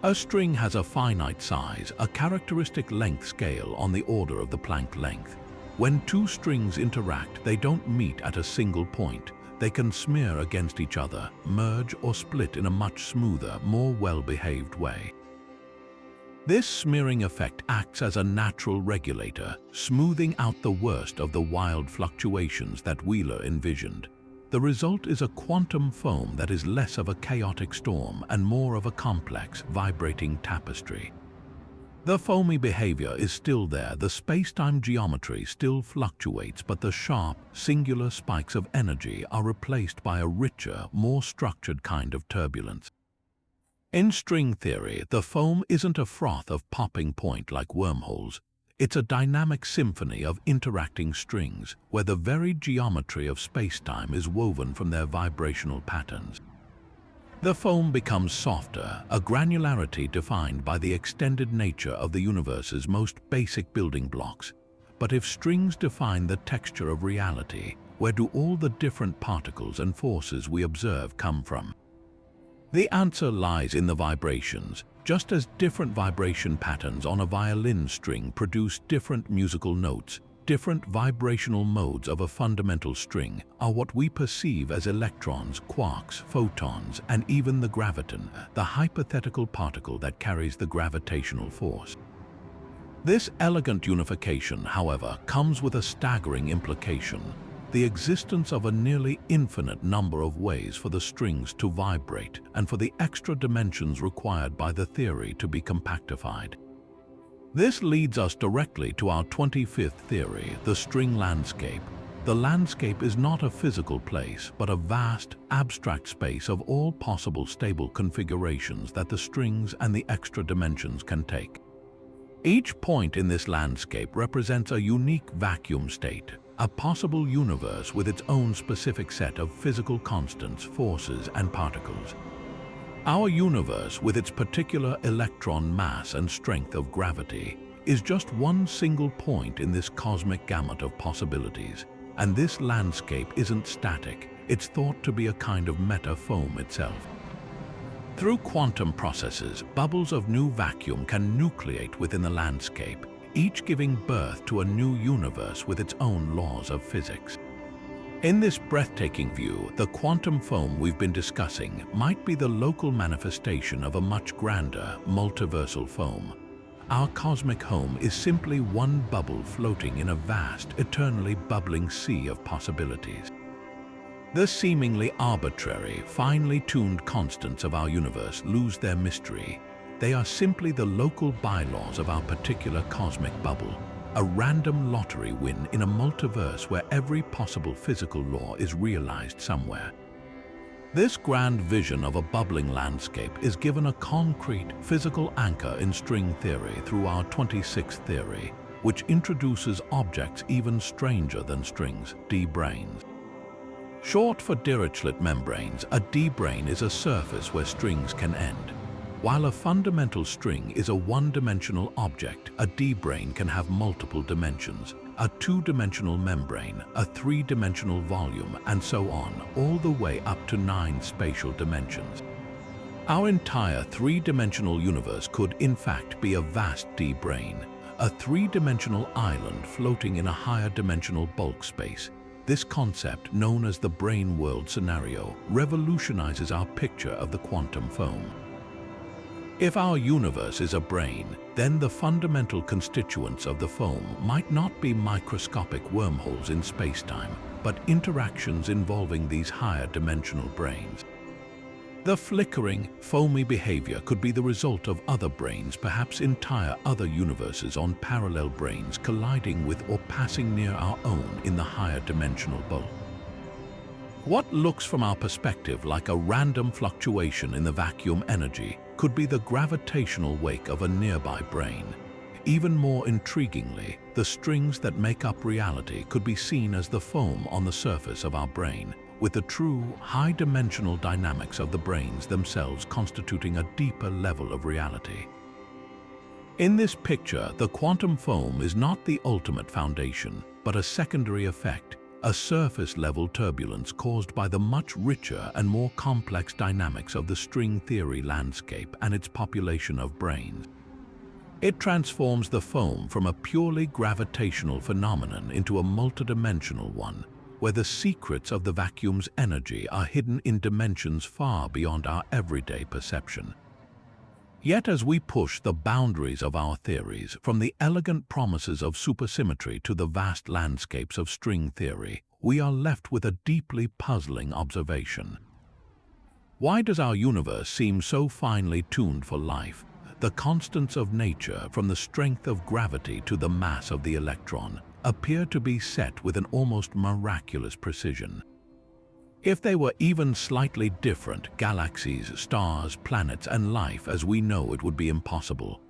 A string has a finite size, a characteristic length scale on the order of the Planck length. When two strings interact, they don't meet at a single point. They can smear against each other, merge or split in a much smoother, more well-behaved way. This smearing effect acts as a natural regulator, smoothing out the worst of the wild fluctuations that Wheeler envisioned. The result is a quantum foam that is less of a chaotic storm and more of a complex, vibrating tapestry. The foamy behavior is still there, the spacetime geometry still fluctuates, but the sharp, singular spikes of energy are replaced by a richer, more structured kind of turbulence. In string theory, the foam isn't a froth of popping point like wormholes. It's a dynamic symphony of interacting strings, where the very geometry of spacetime is woven from their vibrational patterns. The foam becomes softer, a granularity defined by the extended nature of the universe's most basic building blocks. But if strings define the texture of reality, where do all the different particles and forces we observe come from? The answer lies in the vibrations. Just as different vibration patterns on a violin string produce different musical notes, Different vibrational modes of a fundamental string are what we perceive as electrons, quarks, photons, and even the graviton, the hypothetical particle that carries the gravitational force. This elegant unification, however, comes with a staggering implication: the existence of a nearly infinite number of ways for the strings to vibrate and for the extra dimensions required by the theory to be compactified. This leads us directly to our 25th theory, the string landscape. The landscape is not a physical place, but a vast, abstract space of all possible stable configurations that the strings and the extra dimensions can take. Each point in this landscape represents a unique vacuum state, a possible universe with its own specific set of physical constants, forces, and particles. Our universe, with its particular electron mass and strength of gravity, is just one single point in this cosmic gamut of possibilities. And this landscape isn't static, it's thought to be a kind of meta-foam itself. Through quantum processes, bubbles of new vacuum can nucleate within the landscape, each giving birth to a new universe with its own laws of physics. In this breathtaking view, the quantum foam we've been discussing might be the local manifestation of a much grander, multiversal foam. Our cosmic home is simply one bubble floating in a vast, eternally bubbling sea of possibilities. The seemingly arbitrary, finely tuned constants of our universe lose their mystery. They are simply the local bylaws of our particular cosmic bubble, a random lottery win in a multiverse where every possible physical law is realized somewhere. This grand vision of a bubbling landscape is given a concrete, physical anchor in string theory through our 26th theory, which introduces objects even stranger than strings, D-branes. Short for Dirichlet membranes, a D-brane is a surface where strings can end. While a fundamental string is a one-dimensional object, a D-brane can have multiple dimensions, a two-dimensional membrane, a three-dimensional volume, and so on, all the way up to 9 spatial dimensions. Our entire three-dimensional universe could, in fact, be a vast D-brane, a three-dimensional island floating in a higher dimensional bulk space. This concept, known as the brane world scenario, revolutionizes our picture of the quantum foam. If our universe is a brane, then the fundamental constituents of the foam might not be microscopic wormholes in spacetime, but interactions involving these higher dimensional branes. The flickering, foamy behavior could be the result of other branes, perhaps entire other universes on parallel branes colliding with or passing near our own in the higher dimensional bulk. What looks from our perspective like a random fluctuation in the vacuum energy could be the gravitational wake of a nearby brane. Even more intriguingly, the strings that make up reality could be seen as the foam on the surface of our brane, with the true high-dimensional dynamics of the branes themselves constituting a deeper level of reality. In this picture, the quantum foam is not the ultimate foundation, but a secondary effect, a surface-level turbulence caused by the much richer and more complex dynamics of the string theory landscape and its population of branes. It transforms the foam from a purely gravitational phenomenon into a multidimensional one, where the secrets of the vacuum's energy are hidden in dimensions far beyond our everyday perception. Yet as we push the boundaries of our theories, from the elegant promises of supersymmetry to the vast landscapes of string theory, we are left with a deeply puzzling observation. Why does our universe seem so finely tuned for life? The constants of nature, from the strength of gravity to the mass of the electron, appear to be set with an almost miraculous precision. If they were even slightly different, galaxies, stars, planets, and life as we know it would be impossible.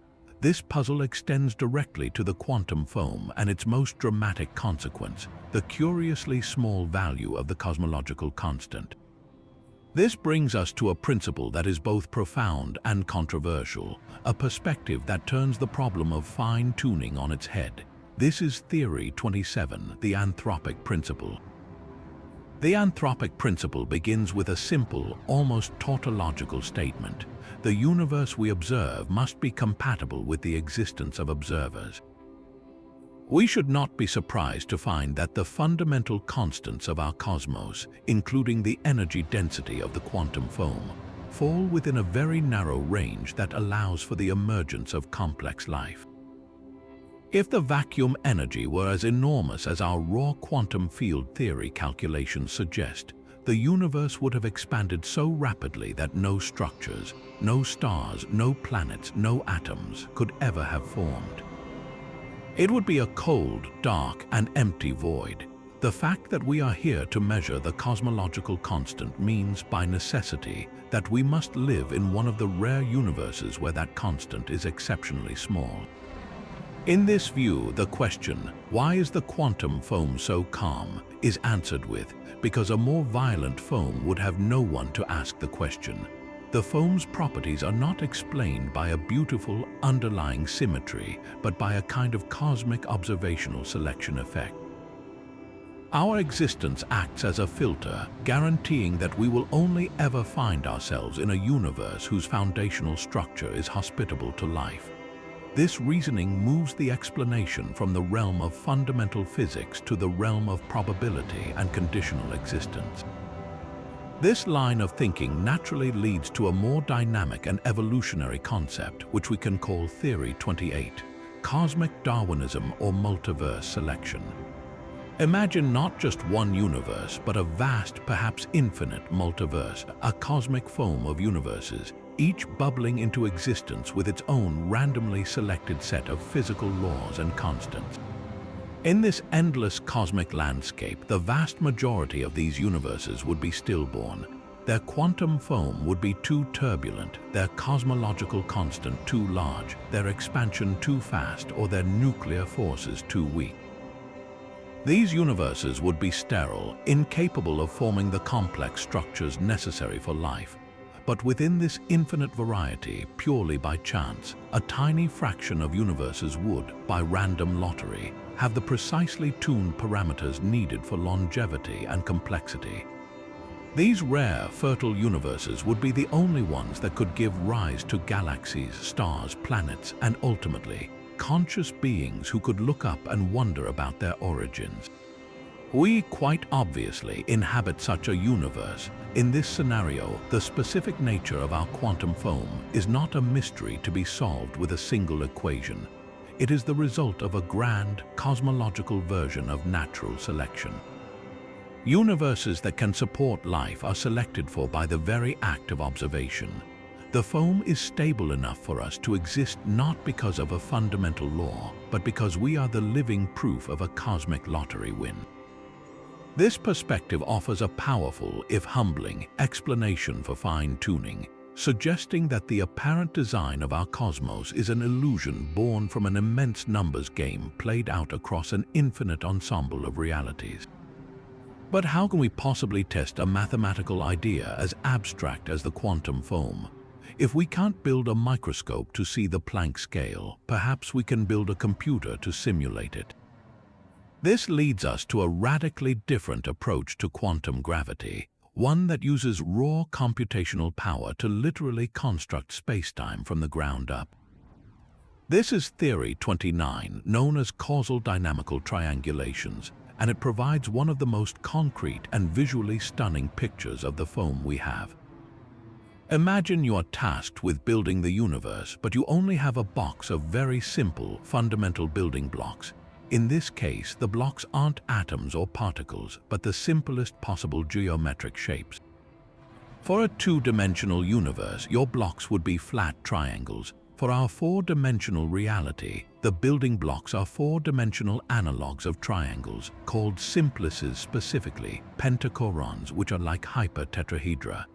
This puzzle extends directly to the quantum foam and its most dramatic consequence, the curiously small value of the cosmological constant. This brings us to a principle that is both profound and controversial, a perspective that turns the problem of fine-tuning on its head. This is Theory 27, the Anthropic Principle. The Anthropic Principle begins with a simple, almost tautological statement. The universe we observe must be compatible with the existence of observers. We should not be surprised to find that the fundamental constants of our cosmos, including the energy density of the quantum foam, fall within a very narrow range that allows for the emergence of complex life. If the vacuum energy were as enormous as our raw quantum field theory calculations suggest, the universe would have expanded so rapidly that no structures, no stars, no planets, no atoms could ever have formed. It would be a cold, dark, and empty void. The fact that we are here to measure the cosmological constant means, by necessity, that we must live in one of the rare universes where that constant is exceptionally small. In this view, the question, why is the quantum foam so calm, is answered with, because a more violent foam would have no one to ask the question. The foam's properties are not explained by a beautiful underlying symmetry, but by a kind of cosmic observational selection effect. Our existence acts as a filter, guaranteeing that we will only ever find ourselves in a universe whose foundational structure is hospitable to life. This reasoning moves the explanation from the realm of fundamental physics to the realm of probability and conditional existence. This line of thinking naturally leads to a more dynamic and evolutionary concept, which we can call Theory 28, cosmic Darwinism or multiverse selection. Imagine not just one universe, but a vast, perhaps infinite multiverse, a cosmic foam of universes, each bubbling into existence with its own randomly selected set of physical laws and constants. In this endless cosmic landscape, the vast majority of these universes would be stillborn. Their quantum foam would be too turbulent, their cosmological constant too large, their expansion too fast, or their nuclear forces too weak. These universes would be sterile, incapable of forming the complex structures necessary for life. But within this infinite variety, purely by chance, a tiny fraction of universes would, by random lottery, have the precisely tuned parameters needed for longevity and complexity. These rare, fertile universes would be the only ones that could give rise to galaxies, stars, planets, and ultimately, conscious beings who could look up and wonder about their origins. We quite obviously inhabit such a universe. In this scenario, the specific nature of our quantum foam is not a mystery to be solved with a single equation. It is the result of a grand, cosmological version of natural selection. Universes that can support life are selected for by the very act of observation. The foam is stable enough for us to exist not because of a fundamental law, but because we are the living proof of a cosmic lottery win. This perspective offers a powerful, if humbling, explanation for fine-tuning, suggesting that the apparent design of our cosmos is an illusion born from an immense numbers game played out across an infinite ensemble of realities. But how can we possibly test a mathematical idea as abstract as the quantum foam? If we can't build a microscope to see the Planck scale, perhaps we can build a computer to simulate it. This leads us to a radically different approach to quantum gravity, one that uses raw computational power to literally construct spacetime from the ground up. This is Theory 29, known as causal dynamical triangulations, and it provides one of the most concrete and visually stunning pictures of the foam we have. Imagine you are tasked with building the universe, but you only have a box of very simple, fundamental building blocks. In this case, the blocks aren't atoms or particles, but the simplest possible geometric shapes. For a two-dimensional universe, your blocks would be flat triangles. For our four-dimensional reality, the building blocks are four-dimensional analogues of triangles, called simplices, specifically pentachorons, which are like hypertetrahedra.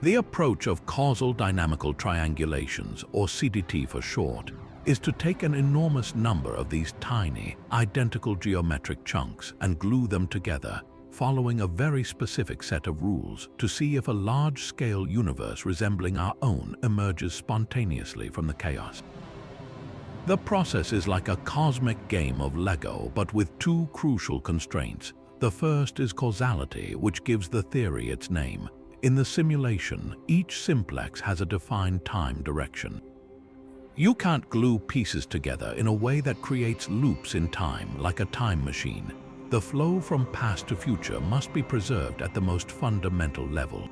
The approach of causal dynamical triangulations, or CDT for short, is to take an enormous number of these tiny, identical geometric chunks and glue them together, following a very specific set of rules to see if a large-scale universe resembling our own emerges spontaneously from the chaos. The process is like a cosmic game of Lego, but with two crucial constraints. The first is causality, which gives the theory its name. In the simulation, each simplex has a defined time direction. You can't glue pieces together in a way that creates loops in time like a time machine. The flow from past to future must be preserved at the most fundamental level.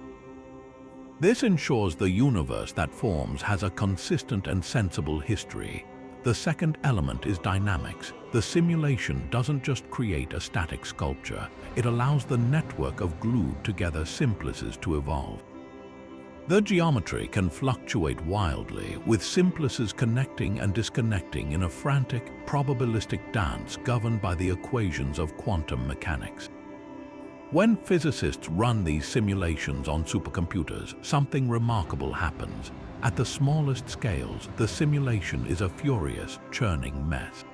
This ensures the universe that forms has a consistent and sensible history. The second element is dynamics. The simulation doesn't just create a static sculpture, it allows the network of glued together simplices to evolve. The geometry can fluctuate wildly, with simplices connecting and disconnecting in a frantic, probabilistic dance governed by the equations of quantum mechanics. When physicists run these simulations on supercomputers, something remarkable happens. At the smallest scales, the simulation is a furious, churning mess.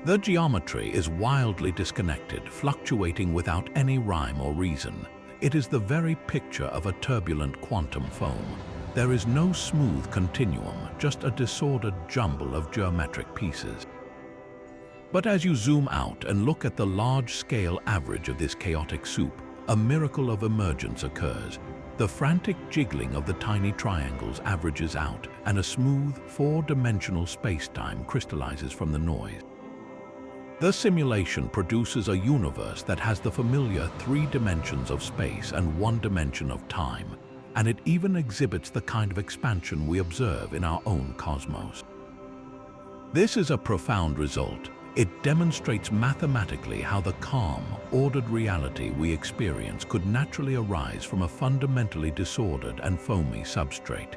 The geometry is wildly disconnected, fluctuating without any rhyme or reason. It is the very picture of a turbulent quantum foam. There is no smooth continuum, just a disordered jumble of geometric pieces. But as you zoom out and look at the large-scale average of this chaotic soup, a miracle of emergence occurs. The frantic jiggling of the tiny triangles averages out, and a smooth, four-dimensional space-time crystallizes from the noise. The simulation produces a universe that has the familiar 3 dimensions of space and 1 dimension of time, and it even exhibits the kind of expansion we observe in our own cosmos. This is a profound result. It demonstrates mathematically how the calm, ordered reality we experience could naturally arise from a fundamentally disordered and foamy substrate.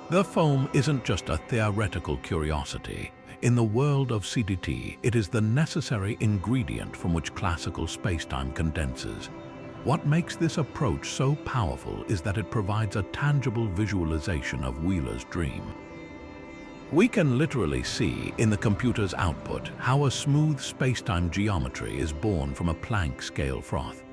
The foam isn't just a theoretical curiosity. In the world of CDT, it is the necessary ingredient from which classical spacetime condenses. What makes this approach so powerful is that it provides a tangible visualization of Wheeler's dream. We can literally see in the computer's output how a smooth spacetime geometry is born from a Planck-scale froth.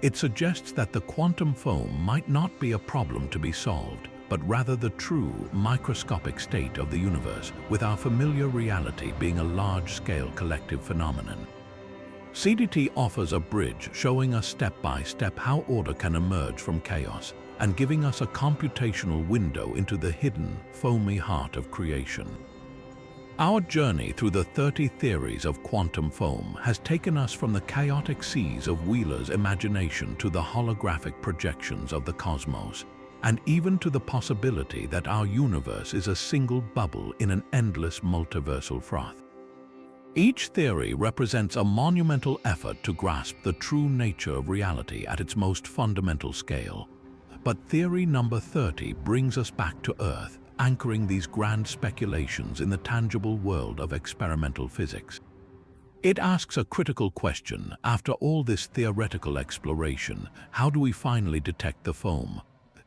It suggests that the quantum foam might not be a problem to be solved, but rather the true microscopic state of the universe, with our familiar reality being a large-scale collective phenomenon. CDT offers a bridge showing us step-by-step how order can emerge from chaos, and giving us a computational window into the hidden, foamy heart of creation. Our journey through the 30 theories of quantum foam has taken us from the chaotic seas of Wheeler's imagination to the holographic projections of the cosmos, and even to the possibility that our universe is a single bubble in an endless multiversal froth. Each theory represents a monumental effort to grasp the true nature of reality at its most fundamental scale. But theory number 30 brings us back to Earth, anchoring these grand speculations in the tangible world of experimental physics. It asks a critical question. After all this theoretical exploration, how do we finally detect the foam?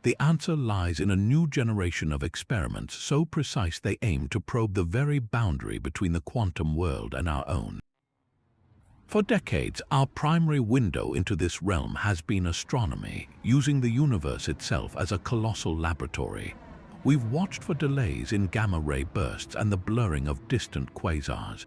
The answer lies in a new generation of experiments so precise they aim to probe the very boundary between the quantum world and our own. For decades, our primary window into this realm has been astronomy, using the universe itself as a colossal laboratory. We've watched for delays in gamma-ray bursts and the blurring of distant quasars.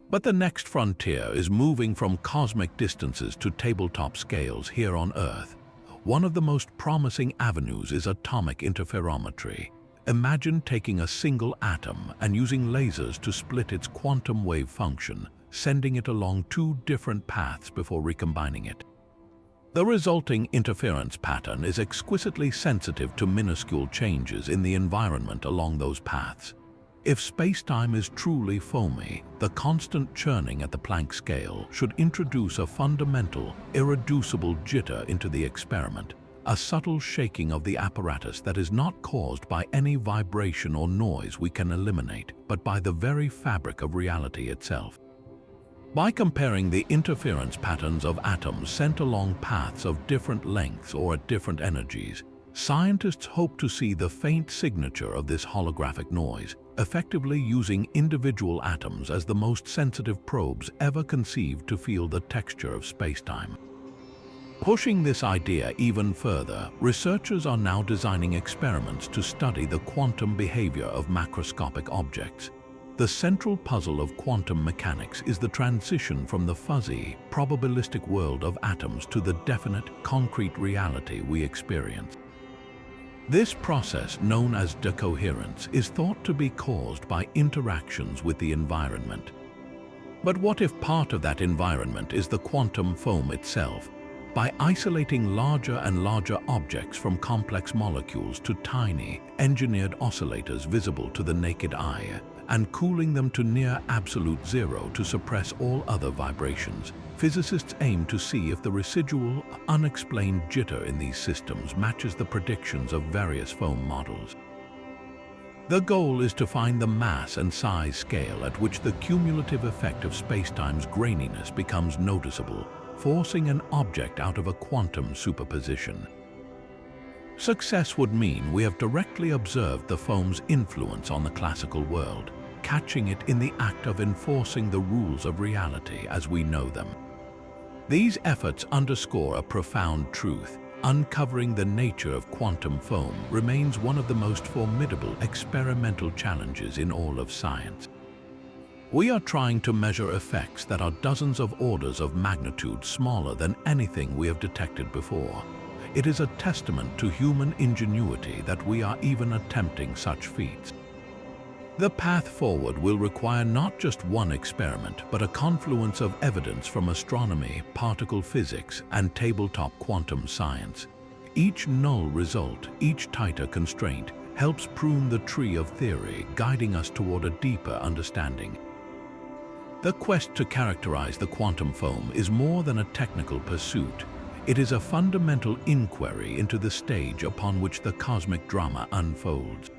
But the next frontier is moving from cosmic distances to tabletop scales here on Earth. One of the most promising avenues is atomic interferometry. Imagine taking a single atom and using lasers to split its quantum wave function, sending it along 2 different paths before recombining it. The resulting interference pattern is exquisitely sensitive to minuscule changes in the environment along those paths. If spacetime is truly foamy, the constant churning at the Planck scale should introduce a fundamental, irreducible jitter into the experiment, a subtle shaking of the apparatus that is not caused by any vibration or noise we can eliminate, but by the very fabric of reality itself. By comparing the interference patterns of atoms sent along paths of different lengths or at different energies, scientists hope to see the faint signature of this holographic noise, effectively using individual atoms as the most sensitive probes ever conceived to feel the texture of spacetime. Pushing this idea even further, researchers are now designing experiments to study the quantum behavior of macroscopic objects. The central puzzle of quantum mechanics is the transition from the fuzzy, probabilistic world of atoms to the definite, concrete reality we experience. This process, known as decoherence, is thought to be caused by interactions with the environment. But what if part of that environment is the quantum foam itself? By isolating larger and larger objects from complex molecules to tiny, engineered oscillators visible to the naked eye, and cooling them to near absolute zero to suppress all other vibrations, physicists aim to see if the residual, unexplained jitter in these systems matches the predictions of various foam models. The goal is to find the mass and size scale at which the cumulative effect of spacetime's graininess becomes noticeable, forcing an object out of a quantum superposition. Success would mean we have directly observed the foam's influence on the classical world, catching it in the act of enforcing the rules of reality as we know them. These efforts underscore a profound truth. Uncovering the nature of quantum foam remains one of the most formidable experimental challenges in all of science. We are trying to measure effects that are dozens of orders of magnitude smaller than anything we have detected before. It is a testament to human ingenuity that we are even attempting such feats. The path forward will require not just one experiment, but a confluence of evidence from astronomy, particle physics, and tabletop quantum science. Each null result, each tighter constraint, helps prune the tree of theory, guiding us toward a deeper understanding. The quest to characterize the quantum foam is more than a technical pursuit. It is a fundamental inquiry into the stage upon which the cosmic drama unfolds.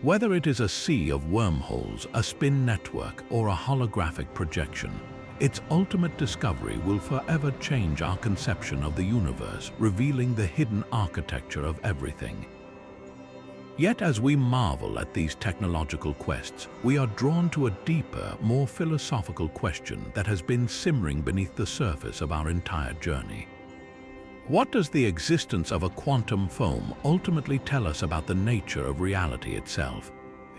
Whether it is a sea of wormholes, a spin network, or a holographic projection, its ultimate discovery will forever change our conception of the universe, revealing the hidden architecture of everything. Yet as we marvel at these technological quests, we are drawn to a deeper, more philosophical question that has been simmering beneath the surface of our entire journey. What does the existence of a quantum foam ultimately tell us about the nature of reality itself?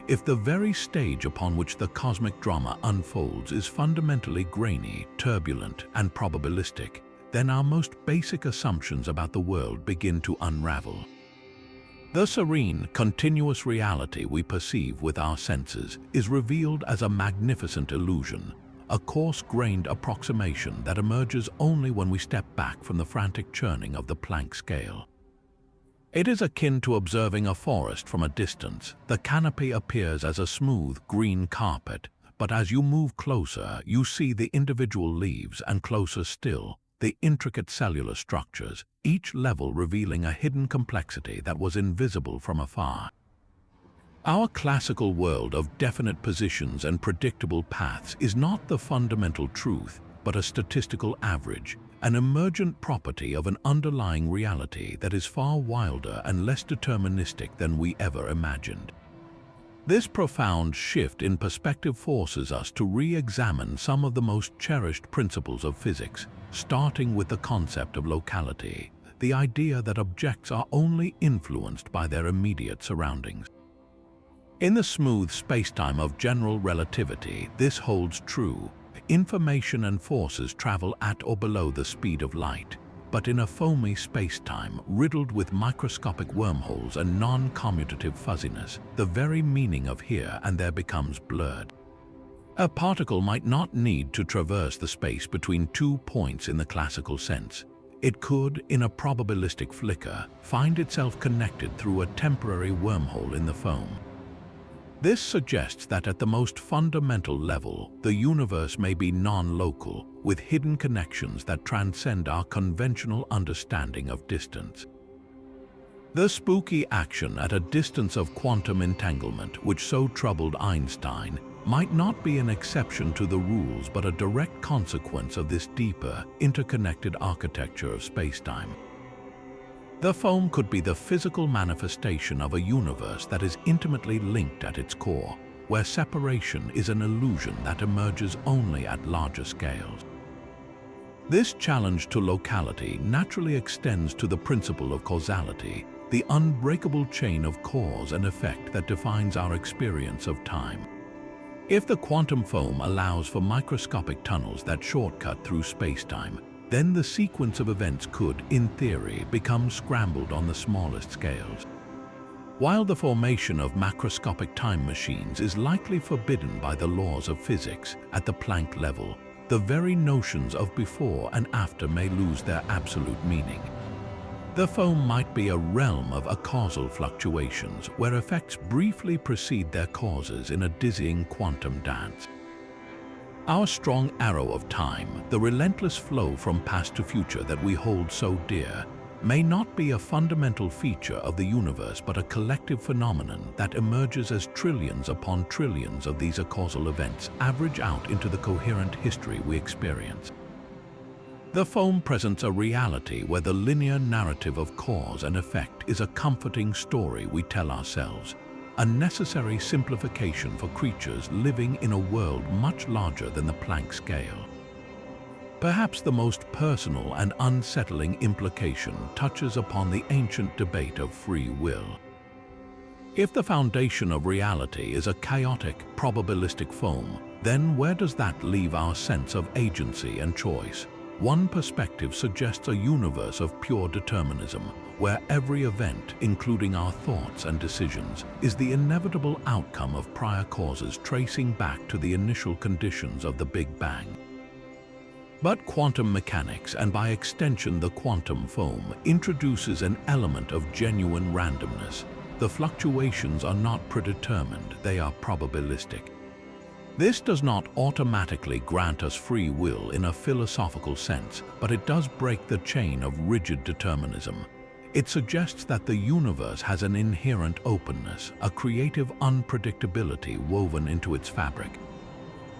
If the very stage upon which the cosmic drama unfolds is fundamentally grainy, turbulent, and probabilistic, then our most basic assumptions about the world begin to unravel. The serene, continuous reality we perceive with our senses is revealed as a magnificent illusion, a coarse-grained approximation that emerges only when we step back from the frantic churning of the Planck scale. It is akin to observing a forest from a distance. The canopy appears as a smooth, green carpet, but as you move closer, you see the individual leaves and, closer still, the intricate cellular structures, each level revealing a hidden complexity that was invisible from afar. Our classical world of definite positions and predictable paths is not the fundamental truth, but a statistical average, an emergent property of an underlying reality that is far wilder and less deterministic than we ever imagined. This profound shift in perspective forces us to re-examine some of the most cherished principles of physics, starting with the concept of locality, the idea that objects are only influenced by their immediate surroundings. In the smooth spacetime of general relativity, this holds true. Information and forces travel at or below the speed of light. But in a foamy spacetime riddled with microscopic wormholes and non-commutative fuzziness, the very meaning of here and there becomes blurred. A particle might not need to traverse the space between 2 points in the classical sense. It could, in a probabilistic flicker, find itself connected through a temporary wormhole in the foam. This suggests that at the most fundamental level, the universe may be non-local, with hidden connections that transcend our conventional understanding of distance. The spooky action at a distance of quantum entanglement, which so troubled Einstein, might not be an exception to the rules but a direct consequence of this deeper, interconnected architecture of spacetime. The foam could be the physical manifestation of a universe that is intimately linked at its core, where separation is an illusion that emerges only at larger scales. This challenge to locality naturally extends to the principle of causality, the unbreakable chain of cause and effect that defines our experience of time. If the quantum foam allows for microscopic tunnels that shortcut through spacetime, then the sequence of events could, in theory, become scrambled on the smallest scales. While the formation of macroscopic time machines is likely forbidden by the laws of physics at the Planck level, the very notions of before and after may lose their absolute meaning. The foam might be a realm of acausal fluctuations where effects briefly precede their causes in a dizzying quantum dance. Our strong arrow of time, the relentless flow from past to future that we hold so dear, may not be a fundamental feature of the universe but a collective phenomenon that emerges as trillions upon trillions of these acausal events average out into the coherent history we experience. The foam presents a reality where the linear narrative of cause and effect is a comforting story we tell ourselves, a necessary simplification for creatures living in a world much larger than the Planck scale. Perhaps the most personal and unsettling implication touches upon the ancient debate of free will. If the foundation of reality is a chaotic, probabilistic foam, then where does that leave our sense of agency and choice? One perspective suggests a universe of pure determinism, where every event, including our thoughts and decisions, is the inevitable outcome of prior causes tracing back to the initial conditions of the Big Bang. But quantum mechanics, and by extension the quantum foam, introduces an element of genuine randomness. The fluctuations are not predetermined, they are probabilistic. This does not automatically grant us free will in a philosophical sense, but it does break the chain of rigid determinism. It suggests that the universe has an inherent openness, a creative unpredictability woven into its fabric.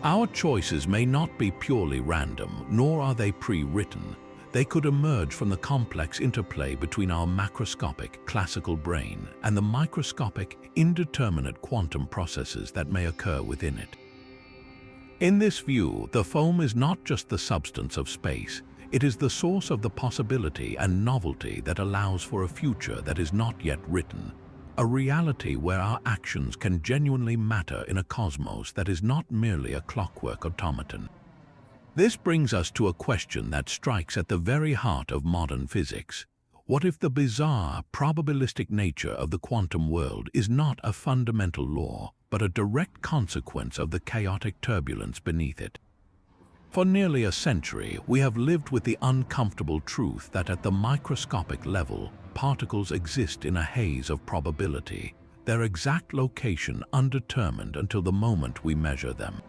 Our choices may not be purely random, nor are they pre-written. They could emerge from the complex interplay between our macroscopic, classical brain and the microscopic, indeterminate quantum processes that may occur within it. In this view, the foam is not just the substance of space, it is the source of the possibility and novelty that allows for a future that is not yet written. A reality where our actions can genuinely matter in a cosmos that is not merely a clockwork automaton. This brings us to a question that strikes at the very heart of modern physics. What if the bizarre, probabilistic nature of the quantum world is not a fundamental law, but a direct consequence of the chaotic turbulence beneath it? For nearly a century, we have lived with the uncomfortable truth that at the microscopic level, particles exist in a haze of probability, their exact location undetermined until the moment we measure them.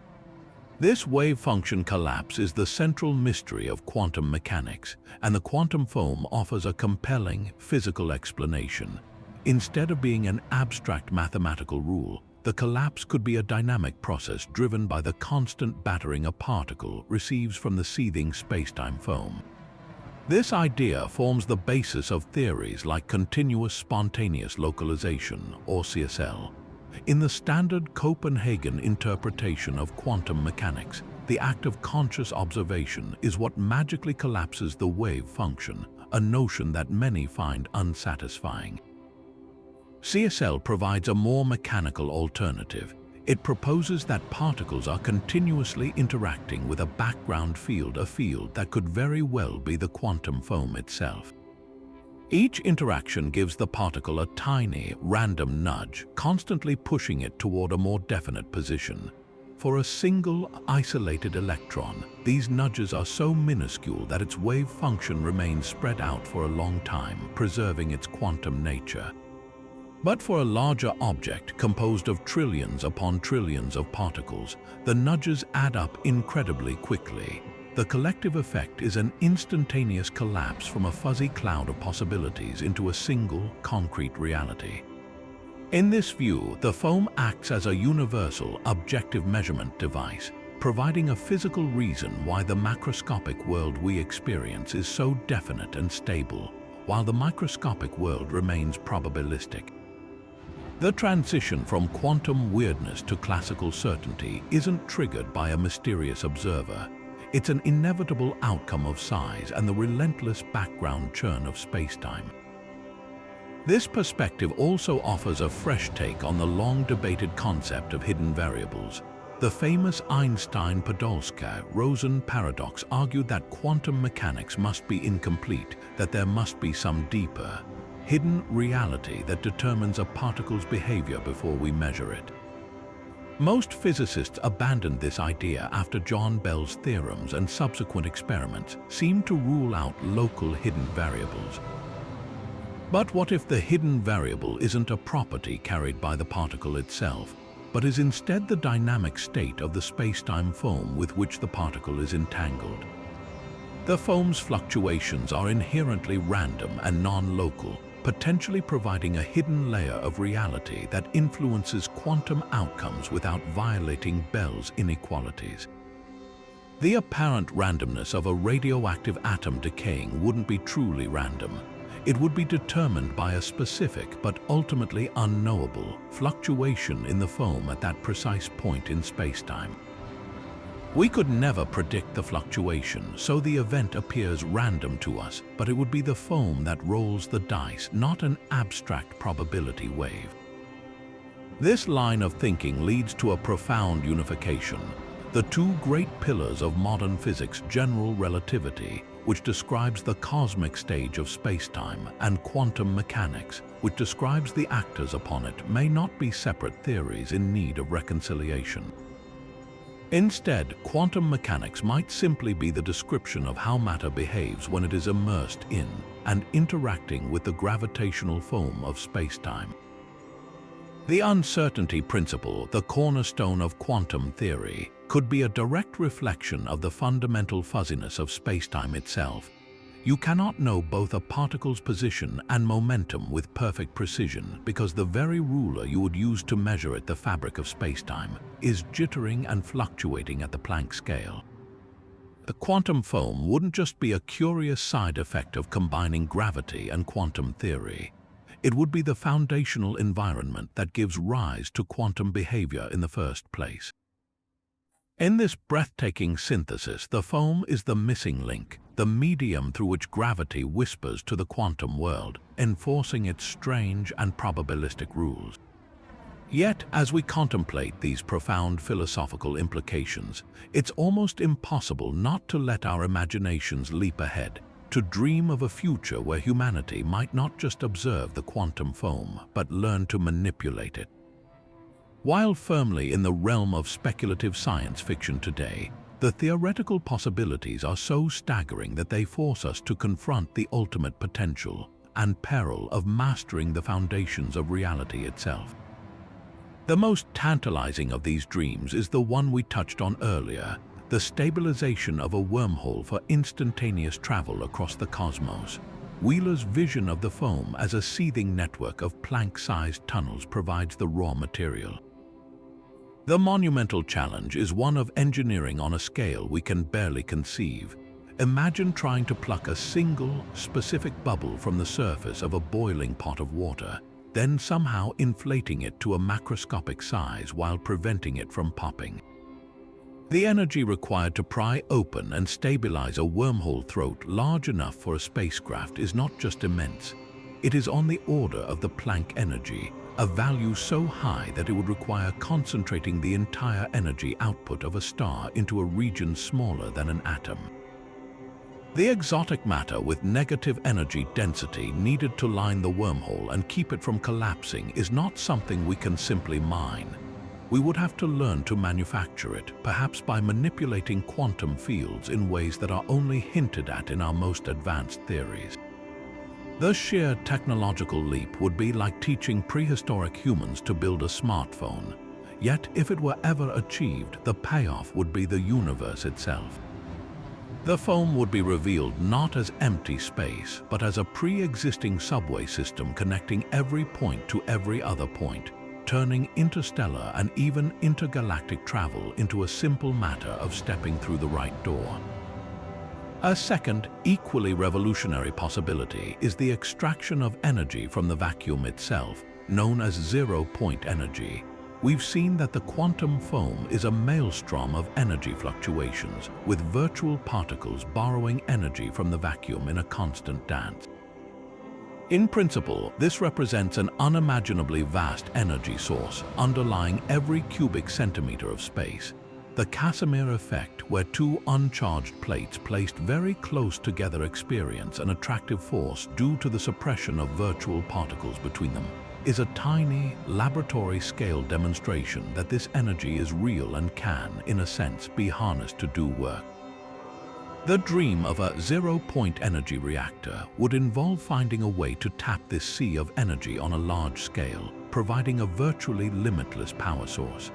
This wave function collapse is the central mystery of quantum mechanics, and the quantum foam offers a compelling physical explanation. Instead of being an abstract mathematical rule, the collapse could be a dynamic process driven by the constant battering a particle receives from the seething spacetime foam. This idea forms the basis of theories like continuous spontaneous localization, or CSL. In the standard Copenhagen interpretation of quantum mechanics, the act of conscious observation is what magically collapses the wave function, a notion that many find unsatisfying. CSL provides a more mechanical alternative. It proposes that particles are continuously interacting with a background field, a field that could very well be the quantum foam itself. Each interaction gives the particle a tiny, random nudge, constantly pushing it toward a more definite position. For a single, isolated electron, these nudges are so minuscule that its wave function remains spread out for a long time, preserving its quantum nature. But for a larger object composed of trillions upon trillions of particles, the nudges add up incredibly quickly. The collective effect is an instantaneous collapse from a fuzzy cloud of possibilities into a single, concrete reality. In this view, the foam acts as a universal, objective measurement device, providing a physical reason why the macroscopic world we experience is so definite and stable, while the microscopic world remains probabilistic. The transition from quantum weirdness to classical certainty isn't triggered by a mysterious observer. It's an inevitable outcome of size and the relentless background churn of spacetime. This perspective also offers a fresh take on the long-debated concept of hidden variables. The famous Einstein-Podolsky-Rosen paradox argued that quantum mechanics must be incomplete, that there must be some deeper, hidden reality that determines a particle's behavior before we measure it. Most physicists abandoned this idea after John Bell's theorems and subsequent experiments seemed to rule out local hidden variables. But what if the hidden variable isn't a property carried by the particle itself, but is instead the dynamic state of the spacetime foam with which the particle is entangled? The foam's fluctuations are inherently random and non-local, potentially providing a hidden layer of reality that influences quantum outcomes without violating Bell's inequalities. The apparent randomness of a radioactive atom decaying wouldn't be truly random. It would be determined by a specific but ultimately unknowable fluctuation in the foam at that precise point in spacetime. We could never predict the fluctuation, so the event appears random to us, but it would be the foam that rolls the dice, not an abstract probability wave. This line of thinking leads to a profound unification. The two great pillars of modern physics, general relativity, which describes the cosmic stage of spacetime, and quantum mechanics, which describes the actors upon it, may not be separate theories in need of reconciliation. Instead, quantum mechanics might simply be the description of how matter behaves when it is immersed in and interacting with the gravitational foam of spacetime. The uncertainty principle, the cornerstone of quantum theory, could be a direct reflection of the fundamental fuzziness of spacetime itself. You cannot know both a particle's position and momentum with perfect precision because the very ruler you would use to measure it, the fabric of spacetime, is jittering and fluctuating at the Planck scale. The quantum foam wouldn't just be a curious side effect of combining gravity and quantum theory. It would be the foundational environment that gives rise to quantum behavior in the first place. In this breathtaking synthesis, the foam is the missing link, the medium through which gravity whispers to the quantum world, enforcing its strange and probabilistic rules. Yet, as we contemplate these profound philosophical implications, it's almost impossible not to let our imaginations leap ahead, to dream of a future where humanity might not just observe the quantum foam, but learn to manipulate it. While firmly in the realm of speculative science fiction today, the theoretical possibilities are so staggering that they force us to confront the ultimate potential and peril of mastering the foundations of reality itself. The most tantalizing of these dreams is the one we touched on earlier, the stabilization of a wormhole for instantaneous travel across the cosmos. Wheeler's vision of the foam as a seething network of Planck-sized tunnels provides the raw material. The monumental challenge is one of engineering on a scale we can barely conceive. Imagine trying to pluck a single, specific bubble from the surface of a boiling pot of water, then somehow inflating it to a macroscopic size while preventing it from popping. The energy required to pry open and stabilize a wormhole throat large enough for a spacecraft is not just immense. It is on the order of the Planck energy, a value so high that it would require concentrating the entire energy output of a star into a region smaller than an atom. The exotic matter with negative energy density needed to line the wormhole and keep it from collapsing is not something we can simply mine. We would have to learn to manufacture it, perhaps by manipulating quantum fields in ways that are only hinted at in our most advanced theories. The sheer technological leap would be like teaching prehistoric humans to build a smartphone. Yet, if it were ever achieved, the payoff would be the universe itself. The foam would be revealed not as empty space, but as a pre-existing subway system connecting every point to every other point, turning interstellar and even intergalactic travel into a simple matter of stepping through the right door. A second, equally revolutionary possibility is the extraction of energy from the vacuum itself, known as zero-point energy. We've seen that the quantum foam is a maelstrom of energy fluctuations, with virtual particles borrowing energy from the vacuum in a constant dance. In principle, this represents an unimaginably vast energy source underlying every cubic centimeter of space. The Casimir effect, where two uncharged plates placed very close together experience an attractive force due to the suppression of virtual particles between them, is a tiny, laboratory-scale demonstration that this energy is real and can, in a sense, be harnessed to do work. The dream of a zero-point energy reactor would involve finding a way to tap this sea of energy on a large scale, providing a virtually limitless power source.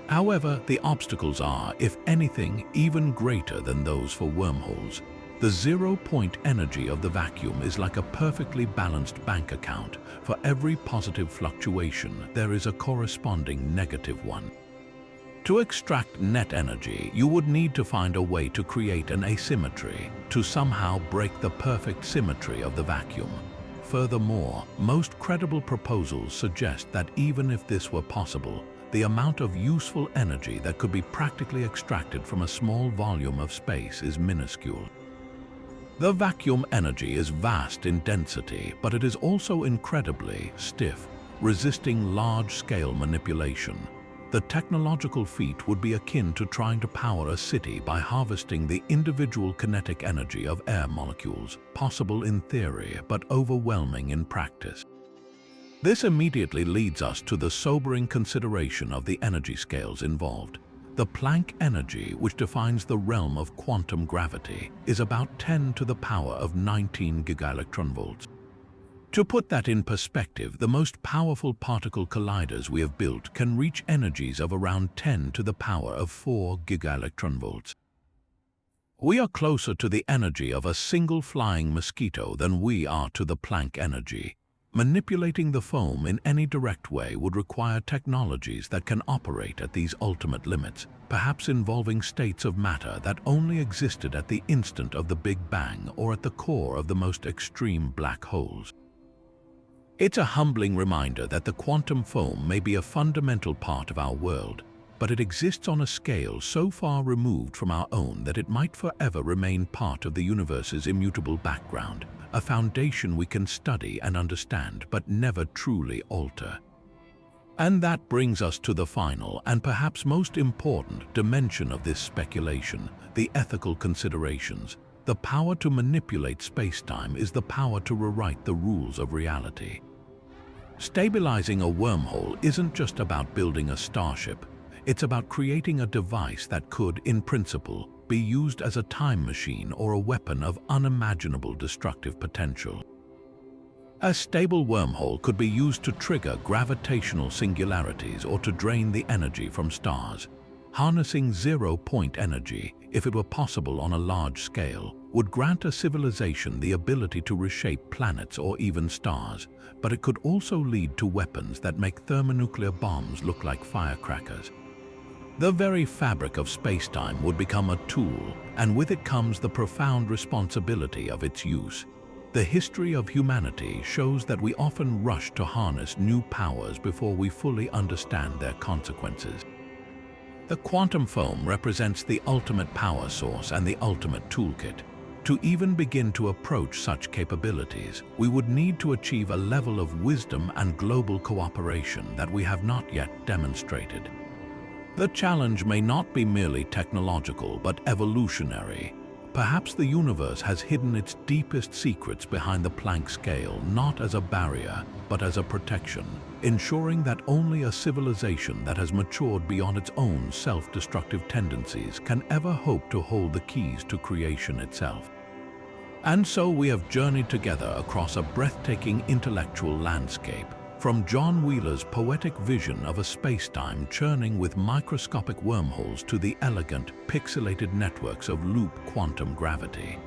However, the obstacles are, if anything, even greater than those for wormholes. The zero-point energy of the vacuum is like a perfectly balanced bank account. For every positive fluctuation, there is a corresponding negative one. To extract net energy, you would need to find a way to create an asymmetry, to somehow break the perfect symmetry of the vacuum. Furthermore, most credible proposals suggest that even if this were possible, the amount of useful energy that could be practically extracted from a small volume of space is minuscule. The vacuum energy is vast in density, but it is also incredibly stiff, resisting large-scale manipulation. The technological feat would be akin to trying to power a city by harvesting the individual kinetic energy of air molecules, possible in theory but overwhelming in practice. This immediately leads us to the sobering consideration of the energy scales involved. The Planck energy, which defines the realm of quantum gravity, is about 10 to the power of 19 gigaelectronvolts. To put that in perspective, the most powerful particle colliders we have built can reach energies of around 10 to the power of 4 gigaelectronvolts. We are closer to the energy of a single flying mosquito than we are to the Planck energy. Manipulating the foam in any direct way would require technologies that can operate at these ultimate limits, perhaps involving states of matter that only existed at the instant of the Big Bang or at the core of the most extreme black holes. It's a humbling reminder that the quantum foam may be a fundamental part of our world, but it exists on a scale so far removed from our own that it might forever remain part of the universe's immutable background, a foundation we can study and understand but never truly alter. And that brings us to the final and perhaps most important dimension of this speculation, the ethical considerations. The power to manipulate spacetime is the power to rewrite the rules of reality. Stabilizing a wormhole isn't just about building a starship. It's about creating a device that could, in principle, be used as a time machine or a weapon of unimaginable destructive potential. A stable wormhole could be used to trigger gravitational singularities or to drain the energy from stars. Harnessing zero-point energy, if it were possible on a large scale, would grant a civilization the ability to reshape planets or even stars, but it could also lead to weapons that make thermonuclear bombs look like firecrackers. The very fabric of spacetime would become a tool, and with it comes the profound responsibility of its use. The history of humanity shows that we often rush to harness new powers before we fully understand their consequences. The quantum foam represents the ultimate power source and the ultimate toolkit. To even begin to approach such capabilities, we would need to achieve a level of wisdom and global cooperation that we have not yet demonstrated. The challenge may not be merely technological but evolutionary. Perhaps the universe has hidden its deepest secrets behind the Planck scale, not as a barrier, but as a protection, ensuring that only a civilization that has matured beyond its own self-destructive tendencies can ever hope to hold the keys to creation itself. And so we have journeyed together across a breathtaking intellectual landscape, from John Wheeler's poetic vision of a spacetime churning with microscopic wormholes to the elegant, pixelated networks of loop quantum gravity.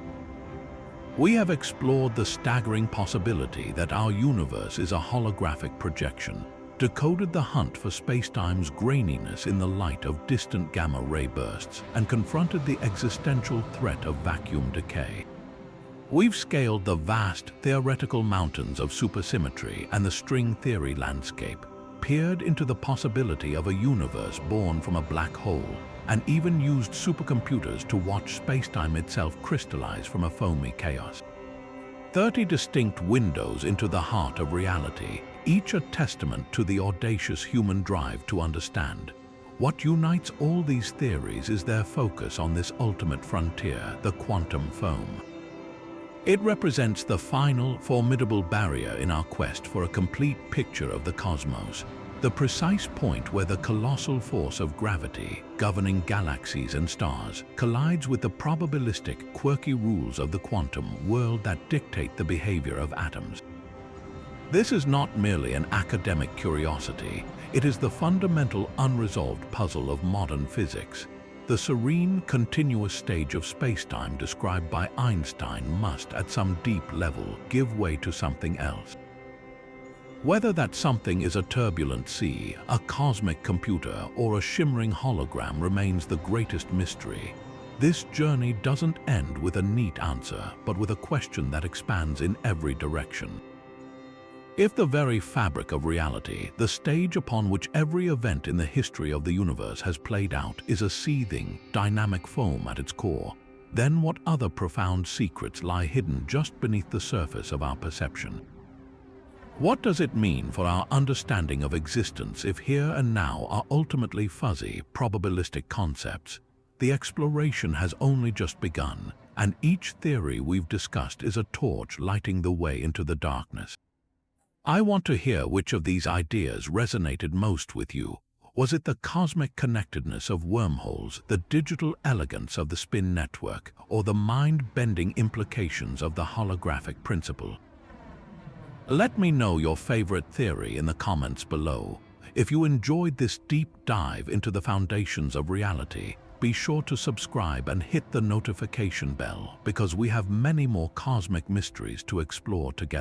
We have explored the staggering possibility that our universe is a holographic projection, decoded the hunt for spacetime's graininess in the light of distant gamma-ray bursts, and confronted the existential threat of vacuum decay. We've scaled the vast, theoretical mountains of supersymmetry and the string theory landscape, peered into the possibility of a universe born from a black hole, and even used supercomputers to watch spacetime itself crystallize from a foamy chaos. 30 distinct windows into the heart of reality, each a testament to the audacious human drive to understand. What unites all these theories is their focus on this ultimate frontier, the quantum foam. It represents the final, formidable barrier in our quest for a complete picture of the cosmos, the precise point where the colossal force of gravity, governing galaxies and stars, collides with the probabilistic, quirky rules of the quantum world that dictate the behavior of atoms. This is not merely an academic curiosity, it is the fundamental unresolved puzzle of modern physics. The serene, continuous stage of spacetime described by Einstein must, at some deep level, give way to something else. Whether that something is a turbulent sea, a cosmic computer, or a shimmering hologram remains the greatest mystery. This journey doesn't end with a neat answer, but with a question that expands in every direction. If the very fabric of reality, the stage upon which every event in the history of the universe has played out, is a seething, dynamic foam at its core, then what other profound secrets lie hidden just beneath the surface of our perception? What does it mean for our understanding of existence if here and now are ultimately fuzzy, probabilistic concepts? The exploration has only just begun, and each theory we've discussed is a torch lighting the way into the darkness. I want to hear which of these ideas resonated most with you. Was it the cosmic connectedness of wormholes, the digital elegance of the spin network, or the mind-bending implications of the holographic principle? Let me know your favorite theory in the comments below. If you enjoyed this deep dive into the foundations of reality, be sure to subscribe and hit the notification bell because we have many more cosmic mysteries to explore together.